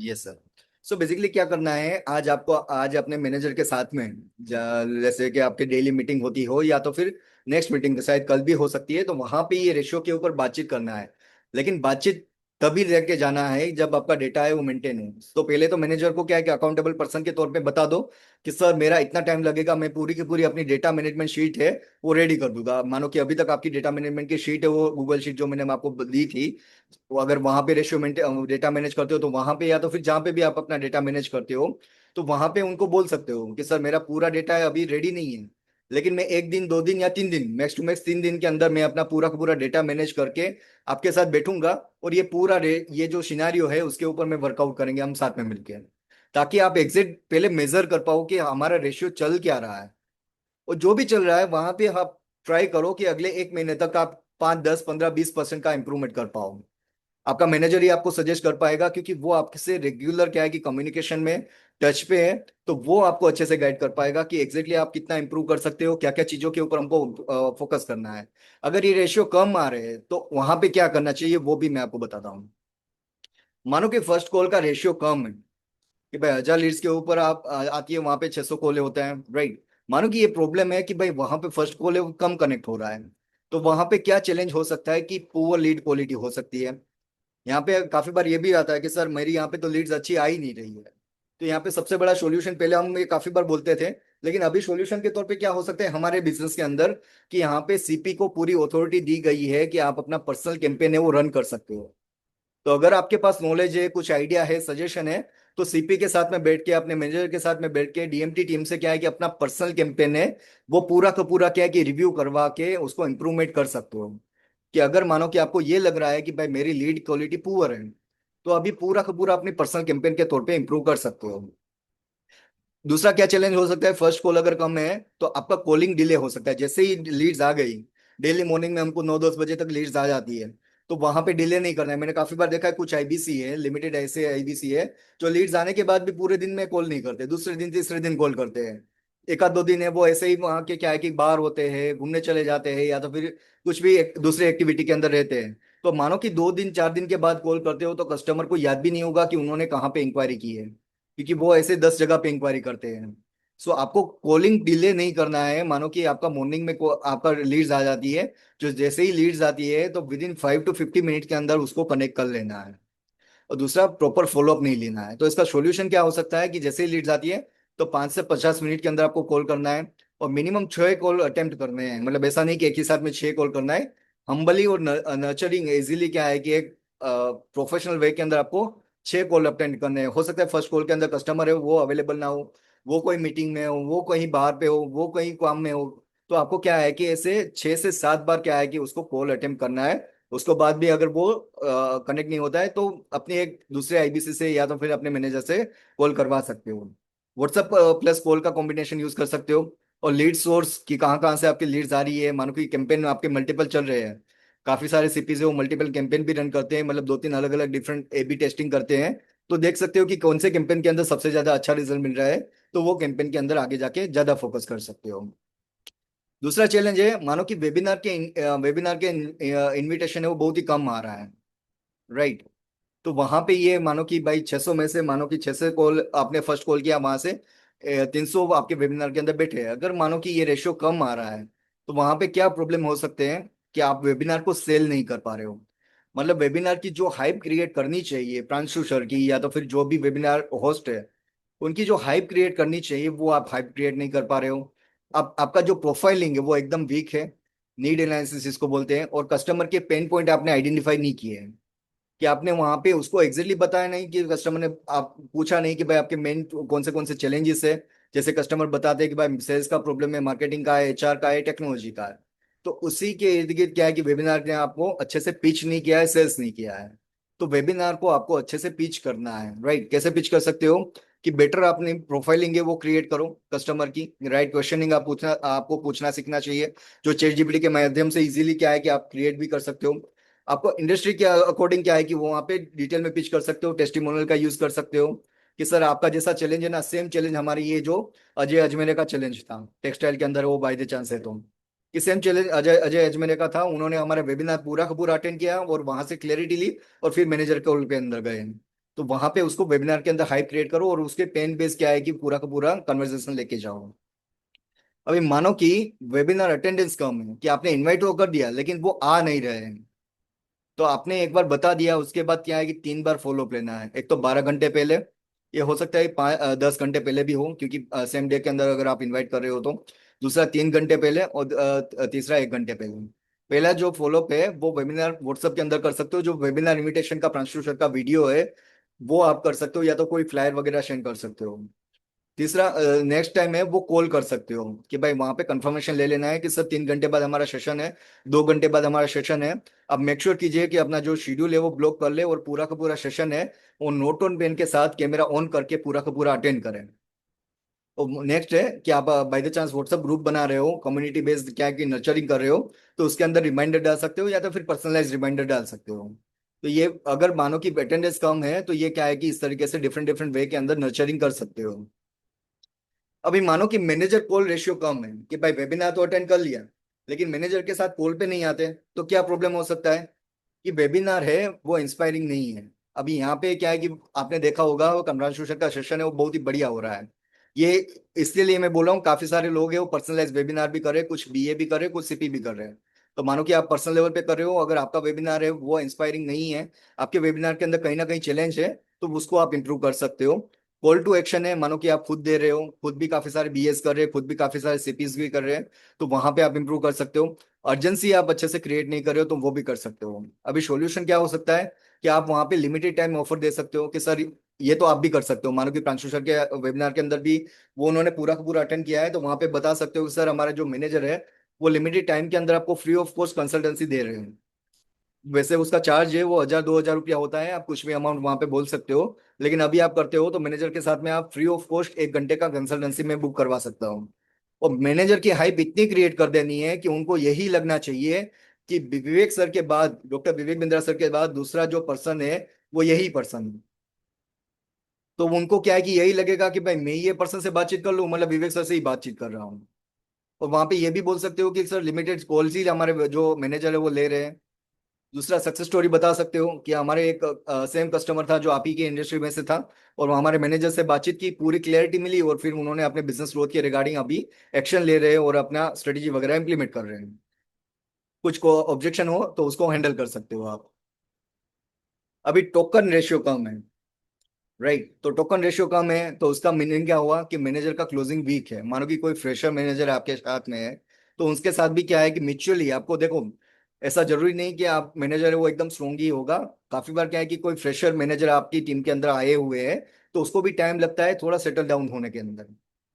Yes sir. सो बेसिकली क्या करना है, आज आपको, आज अपने मैनेजर के साथ में जैसे कि आपकी डेली मीटिंग होती हो या तो फिर नेक्स्ट मीटिंग शायद कल भी हो सकती है, तो वहां पे ये रेशियो के ऊपर बातचीत करना है। लेकिन बातचीत तभी लेके जाना है जब आपका डेटा है वो मेंटेन है। तो पहले तो मैनेजर को क्या है कि अकाउंटेबल पर्सन के तौर पे बता दो कि सर मेरा इतना टाइम लगेगा, मैं पूरी की पूरी अपनी डेटा मैनेजमेंट शीट है वो रेडी कर दूंगा। मानो कि अभी तक आपकी डेटा मैनेजमेंट की शीट है वो गूगल शीट जो मैंने आपको दी थी, वो अगर वहां पे रेशियो डेटा मैनेज करते हो तो वहां पे, या तो फिर जहां पे भी आप अपना डेटा मैनेज करते हो तो वहां पे उनको बोल सकते हो कि सर मेरा पूरा डेटा अभी रेडी नहीं है, लेकिन मैं 1 दिन 2 दिन या 3 दिन, मैक्स टू मैक्स 3 दिन के अंदर मैं अपना पूरा का पूरा डेटा मैनेज करके आपके साथ बैठूंगा, और ये पूरा ये जो सिनारियो है उसके ऊपर में वर्कआउट करेंगे हम साथ में मिलकर, ताकि आप एग्जैक्ट पहले मेजर कर पाओ कि हमारा रेशियो चल क्या रहा है। और जो भी चल रहा है वहां पे आप ट्राई करो कि अगले 1 महीने तक आप 5 10 15 20% का इंप्रूवमेंट कर पाओ। आपका मैनेजर ही आपको सजेस्ट कर पाएगा, क्योंकि वो आपसे रेगुलर क्या है कि कम्युनिकेशन में टच पे है। तो वो आपको अच्छे से गाइड कर पाएगा कि एग्जैक्टली आप कितना इंप्रूव कर सकते हो, क्या क्या चीजों के ऊपर हमको फोकस करना है। अगर ये रेशियो कम आ रहे हैं तो वहां पे क्या करना चाहिए वो भी मैं आपको बताता हूँ। मानो कि फर्स्ट कॉल का रेशियो कम है, कि भाई 1,000 लीड्स के ऊपर आप आती है, वहां पे 600 कॉल होते हैं, राइट। मानो कि ये प्रॉब्लम है कि भाई वहां पे फर्स्ट कॉल है वो कम कनेक्ट हो रहा है। तो वहां पे क्या चैलेंज हो सकता है कि पुअर लीड क्वालिटी हो सकती है। यहाँ पे काफी बार ये भी आता है कि सर मेरी यहाँ पे तो लीड्स अच्छी आ ही नहीं रही है। तो यहाँ पे सबसे बड़ा सॉल्यूशन, पहले हम ये काफी बार बोलते थे, लेकिन अभी सॉल्यूशन के तौर पे क्या हो सकता है हमारे बिजनेस के अंदर, कि यहाँ पे सीपी को पूरी अथॉरिटी दी गई है कि आप अपना पर्सनल कैंपेन है वो रन कर सकते हो। तो अगर आपके पास नॉलेज है, कुछ आइडिया है, सजेशन है, तो सीपी के साथ में बैठ के, अपने मैनेजर के साथ में बैठ के, डीएमटी टीम से क्या है कि अपना पर्सनल कैंपेन है वो पूरा का पूरा क्या है कि रिव्यू करवा के उसको इम्प्रूवमेंट कर सकते हो। कि अगर मानो कि आपको ये लग रहा है कि भाई मेरी लीड क्वालिटी पुअर है, तो अभी पूरा का पूरा अपनी पर्सनल कैंपेन के तौर पे इंप्रूव कर सकते हो। दूसरा क्या चैलेंज हो सकता है, फर्स्ट कॉल अगर कम है तो आपका कॉलिंग डिले हो सकता है। जैसे ही लीड्स आ गई, डेली मॉर्निंग में हमको 9 10 बजे तक लीड्स आ जाती है, तो वहां पे डिले नहीं करना है। मैंने काफी बार देखा है कुछ आईबीसी है, लिमिटेड ऐसे आईबीसी है जो लीड्स आने के बाद भी पूरे दिन में कॉल नहीं करते, दूसरे दिन तीसरे दिन कॉल करते हैं। एक आध 2 दिन है वो ऐसे ही वहां के क्या है कि बाहर होते हैं, घूमने चले जाते हैं, या तो फिर कुछ भी दूसरे एक्टिविटी के अंदर रहते हैं। तो मानो कि 2 दिन 4 दिन के बाद कॉल करते हो तो कस्टमर को याद भी नहीं होगा कि उन्होंने कहाँ पे इंक्वायरी की है, क्योंकि वो ऐसे 10 जगह पे इंक्वायरी करते हैं। सो आपको कॉलिंग डिले नहीं करना है। मानो कि आपका मॉर्निंग में आपका लीड्स आ जाती है, जो जैसे ही लीड्स आती है तो विद इन 5 to 50 मिनट के अंदर उसको कनेक्ट कर लेना है। और दूसरा, प्रॉपर फॉलोअप नहीं लेना है। तो इसका सॉल्यूशन क्या हो सकता है कि जैसे ही लीड्स आती है तो 5 से 50 मिनट के अंदर आपको कॉल करना है, और मिनिमम 6 कॉल अटेम्प्ट करने हैं। मतलब ऐसा नहीं कि एक ही साथ में 6 कॉल करना है। हम्बली और नर्चरिंग इजीली क्या है कि एक प्रोफेशनल वे के अंदर आपको 6 कॉल अटेंड करने हैं। हो सकता है फर्स्ट कॉल के अंदर कस्टमर है वो अवेलेबल ना हो, वो कोई मीटिंग में हो, वो कहीं बाहर पे हो, वो कहीं काम में हो। तो आपको क्या है कि ऐसे 6 से 7 बार क्या है कि उसको कॉल अटेम्प्ट करना है। उसके बाद भी अगर वो कनेक्ट नहीं होता है तो अपने एक दूसरे आईबीसी से या तो फिर अपने मैनेजर से कॉल करवा सकते हो। व्हाट्सएप प्लस कॉल का कॉम्बिनेशन यूज कर सकते हो। और लीड सोर्स की कहाँ कहाँ से आपकी लीड्स आ रही है, मानो कि कैंपेन आपके मल्टीपल चल रहे हैं, काफी सारे सीपीज है वो मल्टीपल कैंपेन भी रन करते हैं, मतलब 2 3 अलग अलग डिफरेंट एबी टेस्टिंग करते हैं। तो देख सकते हो कि कौन से कैंपेन के अंदर सबसे ज्यादा अच्छा रिजल्ट मिल रहा है, तो वो कैंपेन के अंदर आगे जाके ज्यादा फोकस कर सकते हो। दूसरा चैलेंज है, मानो कि वेबिनार के इनविटेशन है वो बहुत ही कम आ रहा है, राइट। तो वहां पे ये मानो कि भाई 600 में से मानो कि 600 कॉल आपने फर्स्ट कॉल किया, वहां से 300 आपके वेबिनार के अंदर बैठे हैं। अगर मानो कि ये रेशियो कम आ रहा है तो वहां पे क्या प्रॉब्लम हो सकते हैं कि आप वेबिनार को सेल नहीं कर पा रहे हो। मतलब वेबिनार की जो हाइप क्रिएट करनी चाहिए प्रांशु सर की, या तो फिर जो भी वेबिनार होस्ट है, उनकी जो हाइप क्रिएट करनी चाहिए वो आप हाइप क्रिएट नहीं कर पा रहे हो। अब आपका जो प्रोफाइलिंग है वो एकदम वीक है, नीड एनालिसिस इसको बोलते हैं, और कस्टमर के पेन पॉइंट आपने आइडेंटिफाई नहीं किए हैं। कि आपने वहां पे उसको एग्जैक्टली बताया नहीं, कि कस्टमर ने आप पूछा नहीं कि भाई आपके मेन कौन से चैलेंजेस है। जैसे कस्टमर बताते हैं कि भाई सेल्स का प्रॉब्लम है, मार्केटिंग का है, एचआर का है, टेक्नोलॉजी का है। तो उसी के इर्द गिर्द क्या है कि वेबिनार ने आपको अच्छे से पिच नहीं किया है, सेल्स नहीं किया है। तो वेबिनार को आपको अच्छे से पिच करना है, राइट। कैसे पिच कर सकते हो कि बेटर अपनी प्रोफाइलिंग है वो क्रिएट करो कस्टमर की, राइट क्वेश्चनिंग आपको पूछना सीखना चाहिए, जो चैट जीपीटी के माध्यम से इजीली क्या है कि आप क्रिएट भी कर सकते हो। आपको इंडस्ट्री के अकॉर्डिंग क्या है कि वो वहाँ पे डिटेल में पिच कर सकते हो, टेस्टिमोनियल का यूज कर सकते हो, कि सर आपका जैसा चैलेंज है ना, सेम चैलेंज हमारी ये जो अजय अजमेरे का चैलेंज था टेक्सटाइल के अंदर, वो बाय द चांस है तो कि सेम चैलेंज अजय अजय अजमेरे का था। उन्होंने हमारा वेबिनार पूरा का पूरा अटेंड किया और वहां से क्लैरिटी ली, और फिर मैनेजर के रोल के अंदर गए। तो वहां पे उसको वेबिनार के अंदर हाइप क्रिएट करो और उसके पेन बेस क्या है कि पूरा का पूरा कन्वर्सेशन लेके जाओ। अभी मानो कि वेबिनार अटेंडेंस कम है, कि आपने इनवाइट तो कर दिया लेकिन वो आ नहीं रहे हैं, तो आपने एक बार बता दिया, उसके बाद क्या है कि 3 बार फॉलो अप लेना है। एक तो 12 घंटे पहले, ये हो सकता है 10 घंटे पहले भी हो, क्योंकि सेम डे के अंदर अगर आप इनवाइट कर रहे हो तो। दूसरा 3 घंटे पहले, और तीसरा 1 घंटे पहले। पहला जो फॉलो अप है वो वेबिनार व्हाट्सएप के अंदर कर सकते हो, जो वेबिनार इनविटेशन का ट्रांसक्रिप्शन का वीडियो है वो आप कर सकते हो, या तो कोई फ्लायर वगैरह सेंड कर सकते हो। तीसरा, नेक्स्ट टाइम है वो कॉल कर सकते हो कि भाई वहां पे कंफर्मेशन ले लेना है कि सर 3 घंटे बाद हमारा सेशन है, 2 घंटे बाद हमारा सेशन है। अब मेक श्योर कीजिए कि अपना जो शेड्यूल है वो ब्लॉक कर ले, और पूरा का पूरा सेशन है वो नोट ऑन पेन के साथ कैमरा ऑन करके पूरा का पूरा अटेंड करें। और नेक्स्ट है कि आप by the chance WhatsApp group बना रहे हो, कम्युनिटी बेस्ड क्या है कि नर्चरिंग कर रहे हो, तो उसके अंदर रिमाइंडर डाल सकते हो, या तो फिर पर्सनलाइज रिमाइंडर डाल सकते हो। तो ये अगर मानो कि अटेंडेंस कम है तो ये क्या है कि इस तरीके से डिफरेंट डिफरेंट वे के अंदर नर्चरिंग कर सकते हो। अभी मानो कि मैनेजर कॉल रेशियो कम है, कि भाई वेबिनार तो अटेंड कर लिया लेकिन मैनेजर के साथ कॉल पे नहीं आते, तो क्या प्रॉब्लम हो सकता है कि वेबिनार है वो इंस्पायरिंग नहीं है। अभी यहाँ पे क्या है कि आपने देखा होगा वो कन्वर्सेशन का सेशन है वो बहुत ही बढ़िया हो रहा है। ये इसलिए मैं बोल रहा हूँ, काफी सारे लोग हैं वो पर्सनलाइज वेबिनार भी कर रहे हैं, कुछ बीए भी कर रहे हैं, कुछ सीपी भी कर रहे हैं। तो मानो कि आप पर्सनल लेवल पे कर रहे हो, अगर आपका वेबिनार है वो इंस्पायरिंग नहीं है, आपके वेबिनार के अंदर कहीं ना कहीं चैलेंज है, तो उसको आप इंप्रूव कर सकते हो। कॉल टू एक्शन है, मानो कि आप खुद दे रहे हो, खुद भी काफी सारे बीएस कर रहे हैं, खुद भी काफी सारे सीपीस भी कर रहे हैं, तो वहां पे आप इंप्रूव कर सकते हो। अर्जेंसी आप अच्छे से क्रिएट नहीं कर रहे हो तो वो भी कर सकते हो। अभी सॉल्यूशन क्या हो सकता है कि आप वहां पे लिमिटेड टाइम ऑफर दे सकते हो कि सर, ये तो आप भी कर सकते हो, मानो कि प्रांशु सर के वेबिनार के अंदर भी वो उन्होंने पूरा का पूरा अटेंड किया है, तो वहां पे बता सकते हो कि सर हमारा जो मैनेजर है वो लिमिटेड टाइम के अंदर आपको फ्री ऑफ कॉस्ट कंसल्टेंसी दे रहे हैं। वैसे उसका चार्ज है वो 1,000-2,000 रुपया होता है, आप कुछ भी अमाउंट वहां पे बोल सकते हो। लेकिन अभी आप करते हो तो मैनेजर के साथ में आप फ्री ऑफ कॉस्ट 1 घंटे का कंसल्टेंसी में बुक करवा सकता हूँ। और मैनेजर की हाइप इतनी क्रिएट कर देनी है कि उनको यही लगना चाहिए कि विवेक सर के बाद, डॉक्टर विवेक बिंद्रा सर के बाद दूसरा जो पर्सन है वो यही पर्सन है। तो उनको क्या है कि यही लगेगा कि भाई मैं ये पर्सन से बातचीत कर लूँ, मतलब विवेक सर से ही बातचीत कर रहा हूँ। और वहां पे ये भी बोल सकते हो कि सर लिमिटेड कॉल्स ही हमारे जो मैनेजर है वो ले रहे हैं। दूसरा सक्सेस स्टोरी बता सकते हो कि हमारे एक सेम कस्टमर था जो आप ही के इंडस्ट्री में से था, और वो हमारे मैनेजर से बातचीत की, पूरी क्लैरिटी मिली, और फिर उन्होंने अपने बिजनेस ग्रोथ के रिगार्डिंग अभी एक्शन ले रहे हैं और अपना स्ट्रेटेजी वगैरह इंप्लीमेंट कर रहे हैं। कुछ को ऑब्जेक्शन हो तो उसको हैंडल कर सकते हो आप। अभी टोकन रेशियो कम है, राइट? तो टोकन रेशियो कम है तो उसका मीनिंग क्या हुआ कि मैनेजर का क्लोजिंग वीक है। मानो कि कोई फ्रेशर मैनेजर आपके साथ में है, तो उसके साथ भी क्या है कि म्यूचुअली आपको देखो, ऐसा जरूरी नहीं कि आप मैनेजर है वो एकदम स्ट्रोंग ही होगा। काफी बार क्या है कि कोई फ्रेशर मैनेजर आपकी टीम के अंदर आए हुए हैं, तो उसको भी टाइम लगता है थोड़ा सेटल डाउन होने के अंदर।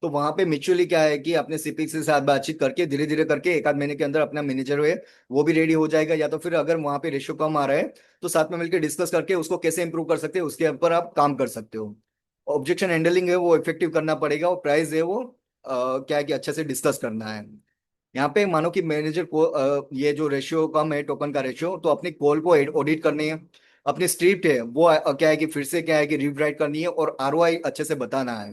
तो वहां पे म्यूचुअली क्या है कि अपने सीपीक्स के साथ बातचीत करके धीरे धीरे करके 1 आध महीने के अंदर अपना मैनेजर है वो भी रेडी हो जाएगा। या तो फिर अगर वहां पे रेशियो कम आ रहा है तो साथ में मिलकर डिस्कस करके उसको कैसे इंप्रूव कर सकते हैं उसके ऊपर आप काम कर सकते हो। ऑब्जेक्शन हैंडलिंग है वो इफेक्टिव करना पड़ेगा, और प्राइस है वो क्या है कि अच्छे से डिस्कस करना है। यहाँ पे मानो कि मैनेजर को ये जो रेशियो कम है टोकन का रेशियो, तो अपनी कॉल को ऑडिट करनी है, अपनी स्क्रिप्ट है वो क्या है कि फिर से क्या है कि रीराइट करनी है, और आरओआई अच्छे से बताना है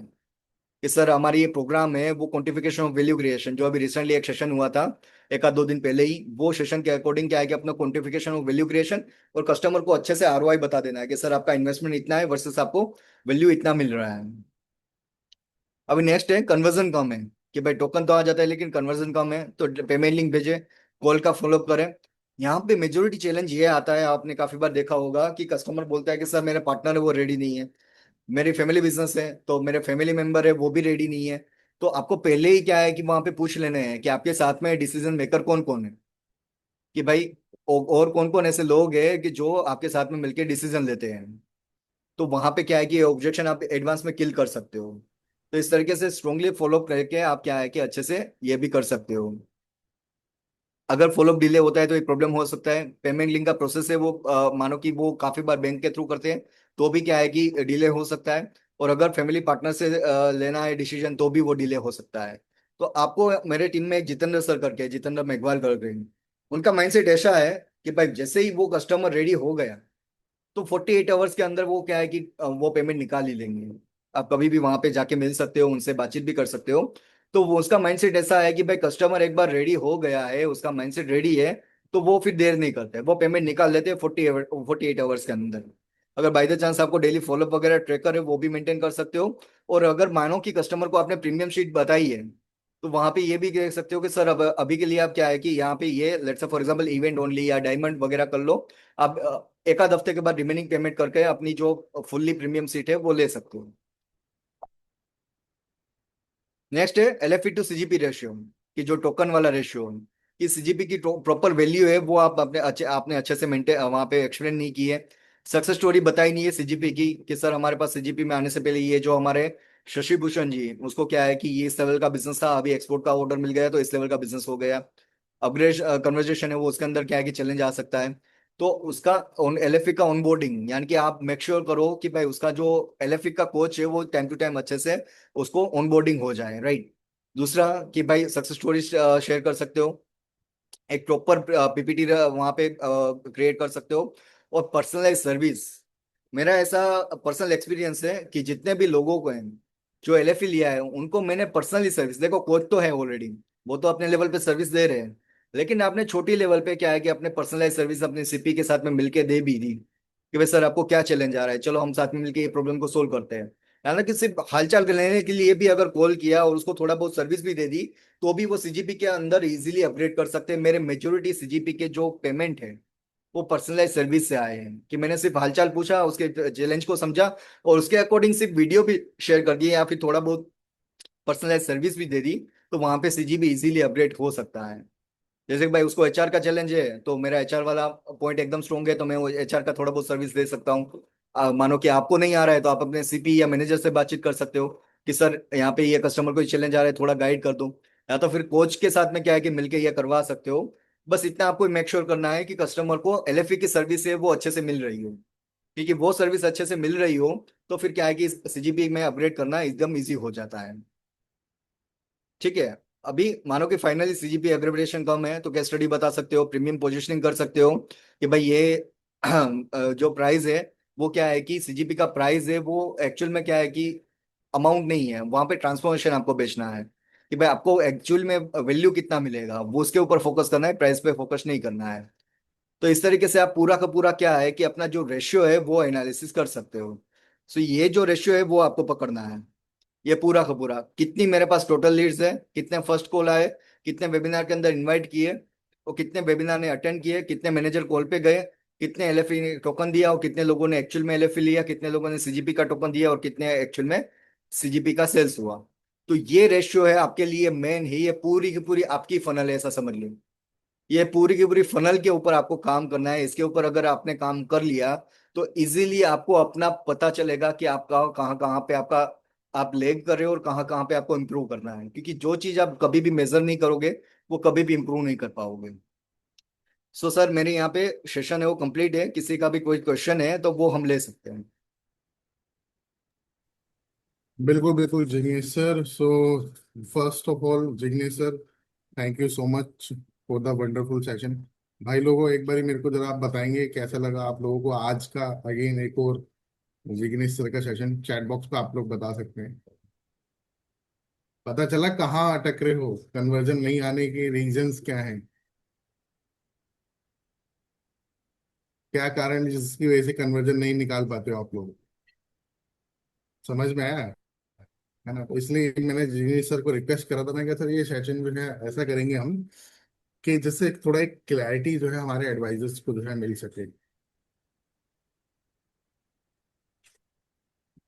कि सर हमारी ये प्रोग्राम है वो क्वांटिफिकेशन ऑफ वैल्यू क्रिएशन, जो अभी रिसेंटली एक सेशन हुआ था 1 आध 2 दिन पहले ही, वो सेशन के अकॉर्डिंग क्या है कि अपना क्वांटिफिकेशन ऑफ वैल्यू क्रिएशन और कस्टमर को अच्छे से आरओआई बता देना है कि सर आपका इन्वेस्टमेंट इतना है वर्सेस आपको वैल्यू इतना मिल रहा है। अभी नेक्स्ट है कन्वर्जन कम है, कि भाई टोकन तो आ जाता है लेकिन कन्वर्जन कम है, तो पेमेंट लिंक भेजे, कॉल का फॉलोअप करें। यहाँ पे मेजोरिटी चैलेंज ये आता है, आपने काफी बार देखा होगा कि कस्टमर बोलता है कि सर मेरा पार्टनर है वो रेडी नहीं है, मेरी फैमिली बिजनेस है तो मेरे फैमिली मेंबर है वो भी रेडी नहीं है। तो आपको पहले ही क्या है कि वहां पे पूछ लेने हैं कि आपके साथ में डिसीजन मेकर कौन कौन है, कि भाई और कौन कौन ऐसे लोग हैं कि जो आपके साथ में मिलकर डिसीजन लेते हैं। तो वहां पे क्या है कि ऑब्जेक्शन आप एडवांस में किल कर सकते हो। तो इस तरीके से स्ट्रांगली फॉलो करके आप क्या है कि अच्छे से ये भी कर सकते हो। अगर फॉलोअप डिले होता है तो एक प्रॉब्लम हो सकता है। पेमेंट लिंक का प्रोसेस है वो मानो कि वो काफी बार बैंक के थ्रू करते हैं, तो भी क्या है कि डिले हो सकता है। और अगर फैमिली पार्टनर से लेना है डिसीजन तो भी वो डिले हो सकता है। तो आपको, मेरे टीम में एक जितेंद्र सर करके है, जितेंद्र मेघवाल करके, उनका माइंडसेट ऐसा है कि भाई जैसे ही वो कस्टमर रेडी हो गया तो 48 आवर्स के अंदर वो क्या है कि वो पेमेंट निकाल ही लेंगे। आप कभी भी वहां पे जाके मिल सकते हो, उनसे बातचीत भी कर सकते हो। तो वो उसका माइंडसेट ऐसा है कि भाई कस्टमर एक बार रेडी हो गया है, उसका माइंडसेट रेडी है, तो वो फिर देर नहीं करते, वो पेमेंट निकाल लेते हैं 48 आवर्स के अंदर। अगर बाई द चांस आपको डेली फॉलोअप वगैरह ट्रैकर है वो भी मेंटेन कर सकते हो। और अगर मानो कि कस्टमर को आपने प्रीमियम शीट बताई है तो वहां पे ये भी देख सकते हो कि सर अब अभी के लिए आप क्या है कि यहाँ पे ये let's say for example event only या डायमंड वगैरह कर लो। आप एक आध हफ्ते के बाद रिमेनिंग पेमेंट करके अपनी जो फुल्ली प्रीमियम सीट है वो ले सकते हो। नेक्स्ट है एलएफई टू सीजीपी रेशियो, कि जो टोकन वाला रेशियो, कि सीजीपी की प्रॉपर वैल्यू है वो आप अपने आपने अच्छे से मेंटेन वहां पे एक्सप्लेन नहीं की है। सक्सेस स्टोरी बताई नहीं है सीजीपी की, कि सर हमारे पास सीजीपी में आने से पहले ये जो हमारे शशि भूषण जी, उसको क्या है कि ये इस लेवल का बिजनेस था, अभी एक्सपोर्ट का ऑर्डर मिल गया तो इस लेवल का बिजनेस हो गया। अपग्रेड कन्वर्जेशन है वो, उसके अंदर क्या है कि चैलेंज आ सकता है। तो उसका एलएफई का ऑनबोर्डिंग, यानी कि आप मेक श्योर करो कि भाई उसका जो एलएफई का कोच है वो टाइम टू टाइम अच्छे से उसको ऑनबोर्डिंग हो जाए, राइट। दूसरा कि भाई सक्सेस स्टोरी शेयर कर सकते हो, एक प्रॉपर पीपीटी वहां पे क्रिएट कर सकते हो। और पर्सनलाइज सर्विस, मेरा ऐसा पर्सनल एक्सपीरियंस है कि जितने भी लोगों को है जो एलएफई लिया है उनको मैंने पर्सनली सर्विस, देखो कोच तो है ऑलरेडी, वो तो अपने लेवल पे सर्विस दे रहे हैं, लेकिन आपने छोटी लेवल पे क्या है कि अपने पर्सनलाइज सर्विस अपने सीपी के साथ में मिलके दे भी दी, कि भाई सर आपको क्या चैलेंज आ रहा है, चलो हम साथ में मिलकर ये प्रॉब्लम को सोल्व करते हैं। हालांकि सिर्फ हालचाल लेने के लिए भी अगर कॉल किया और उसको थोड़ा बहुत सर्विस भी दे दी, तो भी वो सीजीपी के अंदर इजीली अपग्रेड कर सकते हैं। मेरे मेजोरिटी सीजीपी के जो पेमेंट है वो पर्सनलाइज सर्विस से आए हैं, कि मैंने सिर्फ हालचाल पूछा, उसके चैलेंज को समझा और उसके अकॉर्डिंग सिर्फ वीडियो भी शेयर कर दिए या फिर थोड़ा बहुत पर्सनलाइज सर्विस भी दे दी, तो वहां पे सीजीपी इजीली अपग्रेड हो सकता है। जैसे कि भाई उसको एचआर का चैलेंज है तो मेरा एचआर वाला पॉइंट एकदम स्ट्रोंग है, तो मैं वो एचआर का थोड़ा बहुत सर्विस दे सकता हूँ। मानो कि आपको नहीं आ रहा है तो आप अपने सीपी या मैनेजर से बातचीत कर सकते हो कि सर यहाँ पे ये कस्टमर को चैलेंज आ रहा है, थोड़ा गाइड कर दो। या तो फिर कोच के साथ में क्या है कि मिलके ये करवा सकते हो। बस इतना आपको मेक श्योर करना है कि कस्टमर को एलएफई की सर्विस है वो अच्छे से मिल रही हो, क्योंकि वो सर्विस अच्छे से मिल रही हो तो फिर क्या है कि सीजीपी में अपग्रेड करना एकदम ईजी हो जाता है। ठीक है। अभी मानो कि फाइनली सीजीपी एग्रीगेशन कम है तो क्या स्टडी बता सकते हो, प्रीमियम पोजीशनिंग कर सकते हो कि भाई ये जो प्राइस है वो क्या है कि सीजीपी का प्राइस है वो एक्चुअल में क्या है कि अमाउंट नहीं है, वहां पे ट्रांसफॉर्मेशन आपको बेचना है, कि भाई आपको एक्चुअल में वैल्यू कितना मिलेगा वो उसके ऊपर फोकस करना है, प्राइस पे फोकस नहीं करना है। तो इस तरीके से आप पूरा का पूरा क्या है कि अपना जो रेशियो है वो एनालिसिस कर सकते हो। सो ये जो रेशियो है वो आपको पकड़ना है, ये पूरा का पूरा कितनी मेरे पास टोटल लीड्स है, कितने फर्स्ट कॉल आए, कितने वेबिनार के अंदर इनवाइट किए और कितने वेबिनार ने अटेंड किए, कितने मैनेजर कॉल पे गए, कितने एलएफई ने टोकन दिया और कितने लोगों ने एक्चुअल में एलएफई लिया, कितने लोगों ने सीजीपी का टोकन दिया और कितने एक्चुअल में सीजीपी का सेल्स हुआ। तो ये रेशियो है आपके लिए मेन है, ये पूरी की पूरी आपकी फनल है ऐसा समझ लो। ये पूरी की पूरी फनल के ऊपर आपको काम करना है, इसके ऊपर अगर आपने काम कर लिया तो इजीली आपको अपना पता चलेगा कि आपका कहाँ कहाँ पे आपका आप लेग कर रहे हो और कहाँ कहाँ पे आपको इम्प्रूव करना है, क्योंकि जो चीज आप कभी भी मेजर नहीं करोगे वो कभी भी इम्प्रूव नहीं कर पाओगे। सो सर मेरे यहाँ पे सेशन है वो कंप्लीट है, किसी का भी कोई क्वेश्चन है तो वो हम ले सकते हैं। बिल्कुल बिल्कुल Jignesh sir. So first of all Jignesh sir, thank you so much for the wonderful session. भाई लोगों एक बारी मेरे को जरा आप बताएंगे कैसा लगा आप लोगों को आज का अगेन एक और जिग्नेश सर का सेशन, चैट बॉक्स पे आप लोग बता सकते हैं। पता चला कहाँ अटक रहे हो, कन्वर्जन नहीं आने के रीजंस क्या हैं, क्या कारण है जिसकी वजह से कन्वर्जन नहीं निकाल पाते हो आप लोग, समझ में आया है ना। तो इसलिए मैंने जिग्नेश सर को रिक्वेस्ट करा था, मैं कहा सर ये सेशन जो है ऐसा करेंगे हम कि जिससे थोड़ा एक क्लैरिटी जो है हमारे एडवाइजर्स को जो है मिल सके।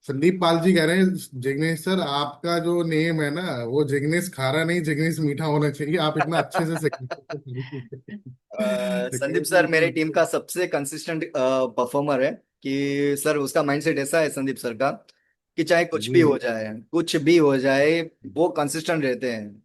संदीप पाल जी कह रहे हैं जिग्नेश सर आपका जो नेम है ना वो जिग्नेश खारा नहीं जिग्नेश मीठा होना चाहिए, आप इतना अच्छे से संदीप सर मेरे टीम का सबसे कंसिस्टेंट परफॉर्मर है, कि सर उसका माइंडसेट ऐसा है संदीप सर का कि चाहे कुछ भी जी हो जाए, कुछ भी हो जाए वो कंसिस्टेंट रहते हैं।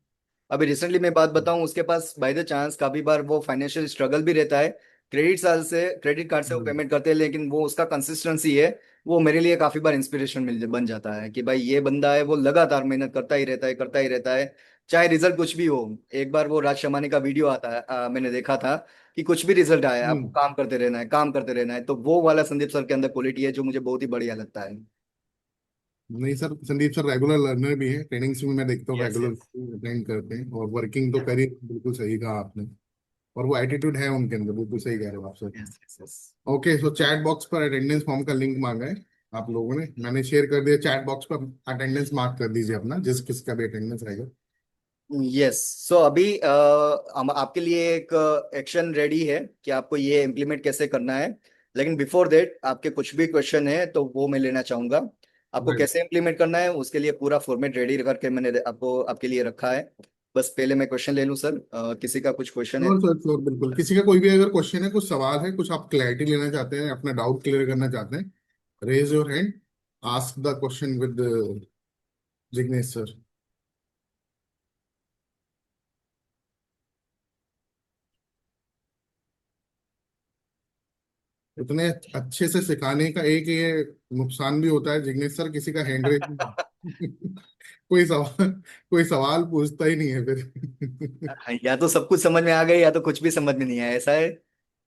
अभी रिसेंटली मैं बात बताऊं, उसके पास बाय द चांस काफी बार वो फाइनेंशियल स्ट्रगल भी रहता है, क्रेडिट कार्ड से वो पेमेंट करते हैं, लेकिन वो उसका कंसिस्टेंसी है वो मेरे लिए काफी बार इंस्पिरेशन मिल बन जाता है, कि भाई ये बंदा है वो लगातार मेहनत करता ही रहता है करता ही रहता है, चाहे रिजल्ट कुछ भी हो। एक बार वो राज शमानी का वीडियो आता है, मैंने देखा था कि कुछ भी रिजल्ट आया आपको हम्म। काम करते रहना है, काम करते रहना है, तो वो वाला संदीप सर के अंदर क्वालिटी है जो मुझे बहुत ही बढ़िया लगता है। नहीं sir, Sandeep sir regular learner भी है, ट्रेनिंग्स में मैं देखता हूँ यस रेगुलर यस अटेंड करते हैं और वर्किंग तो करी, बिल्कुल सही कहा आपने। और वो एटीट्यूड है उनके अंदर, बिल्कुल सही कह रहे हो आप sir. Yes yes yes. Okay, so chat box पर अटेंडेंस फॉर्म का लिंक मांगा है आप लोगों ने, मैंने शेयर कर दिया। चैट बॉक्स पर अटेंडेंस मार्क कर दीजिए अपना, जिस किसका भी अटेंडेंस रहेगा। यस। सो अभी हम आपके लिए एक एक्शन रेडी है कि आपको ये इम्प्लीमेंट कैसे करना है। लेकिन बिफोर दैट आपके कुछ भी क्वेश्चन है तो वो मैं लेना चाहूंगा। आपको राइट। कैसे इम्प्लीमेंट करना है उसके लिए पूरा फॉर्मेट रेडी करके मैंने आपको आपके लिए रखा है। बस पहले मैं क्वेश्चन ले लूँ सर, किसी का कुछ क्वेश्चन है? श्योर सर, श्योर, बिल्कुल। किसी का कोई भी अगर क्वेश्चन है, कुछ सवाल है, कुछ आप क्लैरिटी लेना चाहते हैं, अपना डाउट क्लियर करना चाहते हैं, raise your hand, ask the question with Jignesh sir. इतने अच्छे से सिखाने का एक ये नुकसान भी होता है जिग्नेश सर, किसी का हैंड रेज कोई सवाल पूछता ही नहीं है फिर। या तो सब कुछ समझ में आ गए या तो कुछ भी समझ में नहीं आया, ऐसा है।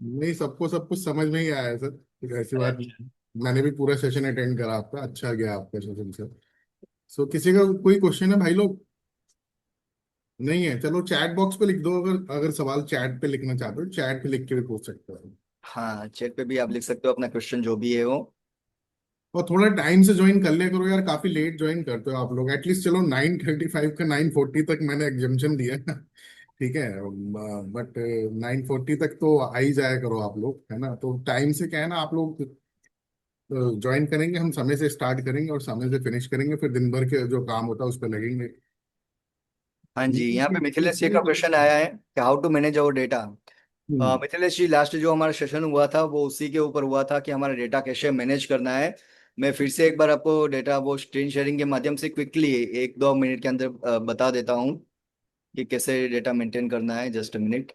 नहीं, सबको सब कुछ समझ में ही आया है सर, कुछ ऐसी बात नहीं है। मैंने भी पूरा सेशन अटेंड करा आपका, अच्छा गया आपका सेशन सर। सो किसी का कोई क्वेश्चन है भाई लोग? नहीं है, चलो चैट बॉक्स पे लिख दो, अगर अगर सवाल चैट पे लिखना चाहते हो चैट पे लिख के भी पूछ सकते हो। हाँ, चैट पे भी आप लिख सकते हो अपना क्वेश्चन जो भी है वो। और थोड़ा टाइम से ज्वाइन कर लिया करो यार, काफी लेट ज्वाइन करते हो आप लोग। एटलीस्ट चलो 9:35 का 9:40 तक मैंने एग्जाम्पशन दिया ठीक है, बट 9:40 तक तो आ ही जाया करो आप लोग, है ना? तो टाइम से क्या है ना, आप लोग ज्वाइन करेंगे, हम समय से स्टार्ट करेंगे और समय से फिनिश करेंगे, फिर दिन भर के जो काम होता है उस पर लगेंगे। हाँ जी, यहाँ पे मिथिलेश जी का क्वेश्चन आया है कि how to manage our data. Hmm. Mithilesh ji, last जो हमारा सेशन हुआ था वो उसी के ऊपर हुआ था कि हमारा डेटा कैसे मैनेज करना है। मैं फिर से एक बार आपको डेटा वो स्क्रीन शेयरिंग के माध्यम से क्विकली 1-2 मिनट के अंदर बता देता हूँ कि कैसे डेटा मेंटेन करना है। Just a minute.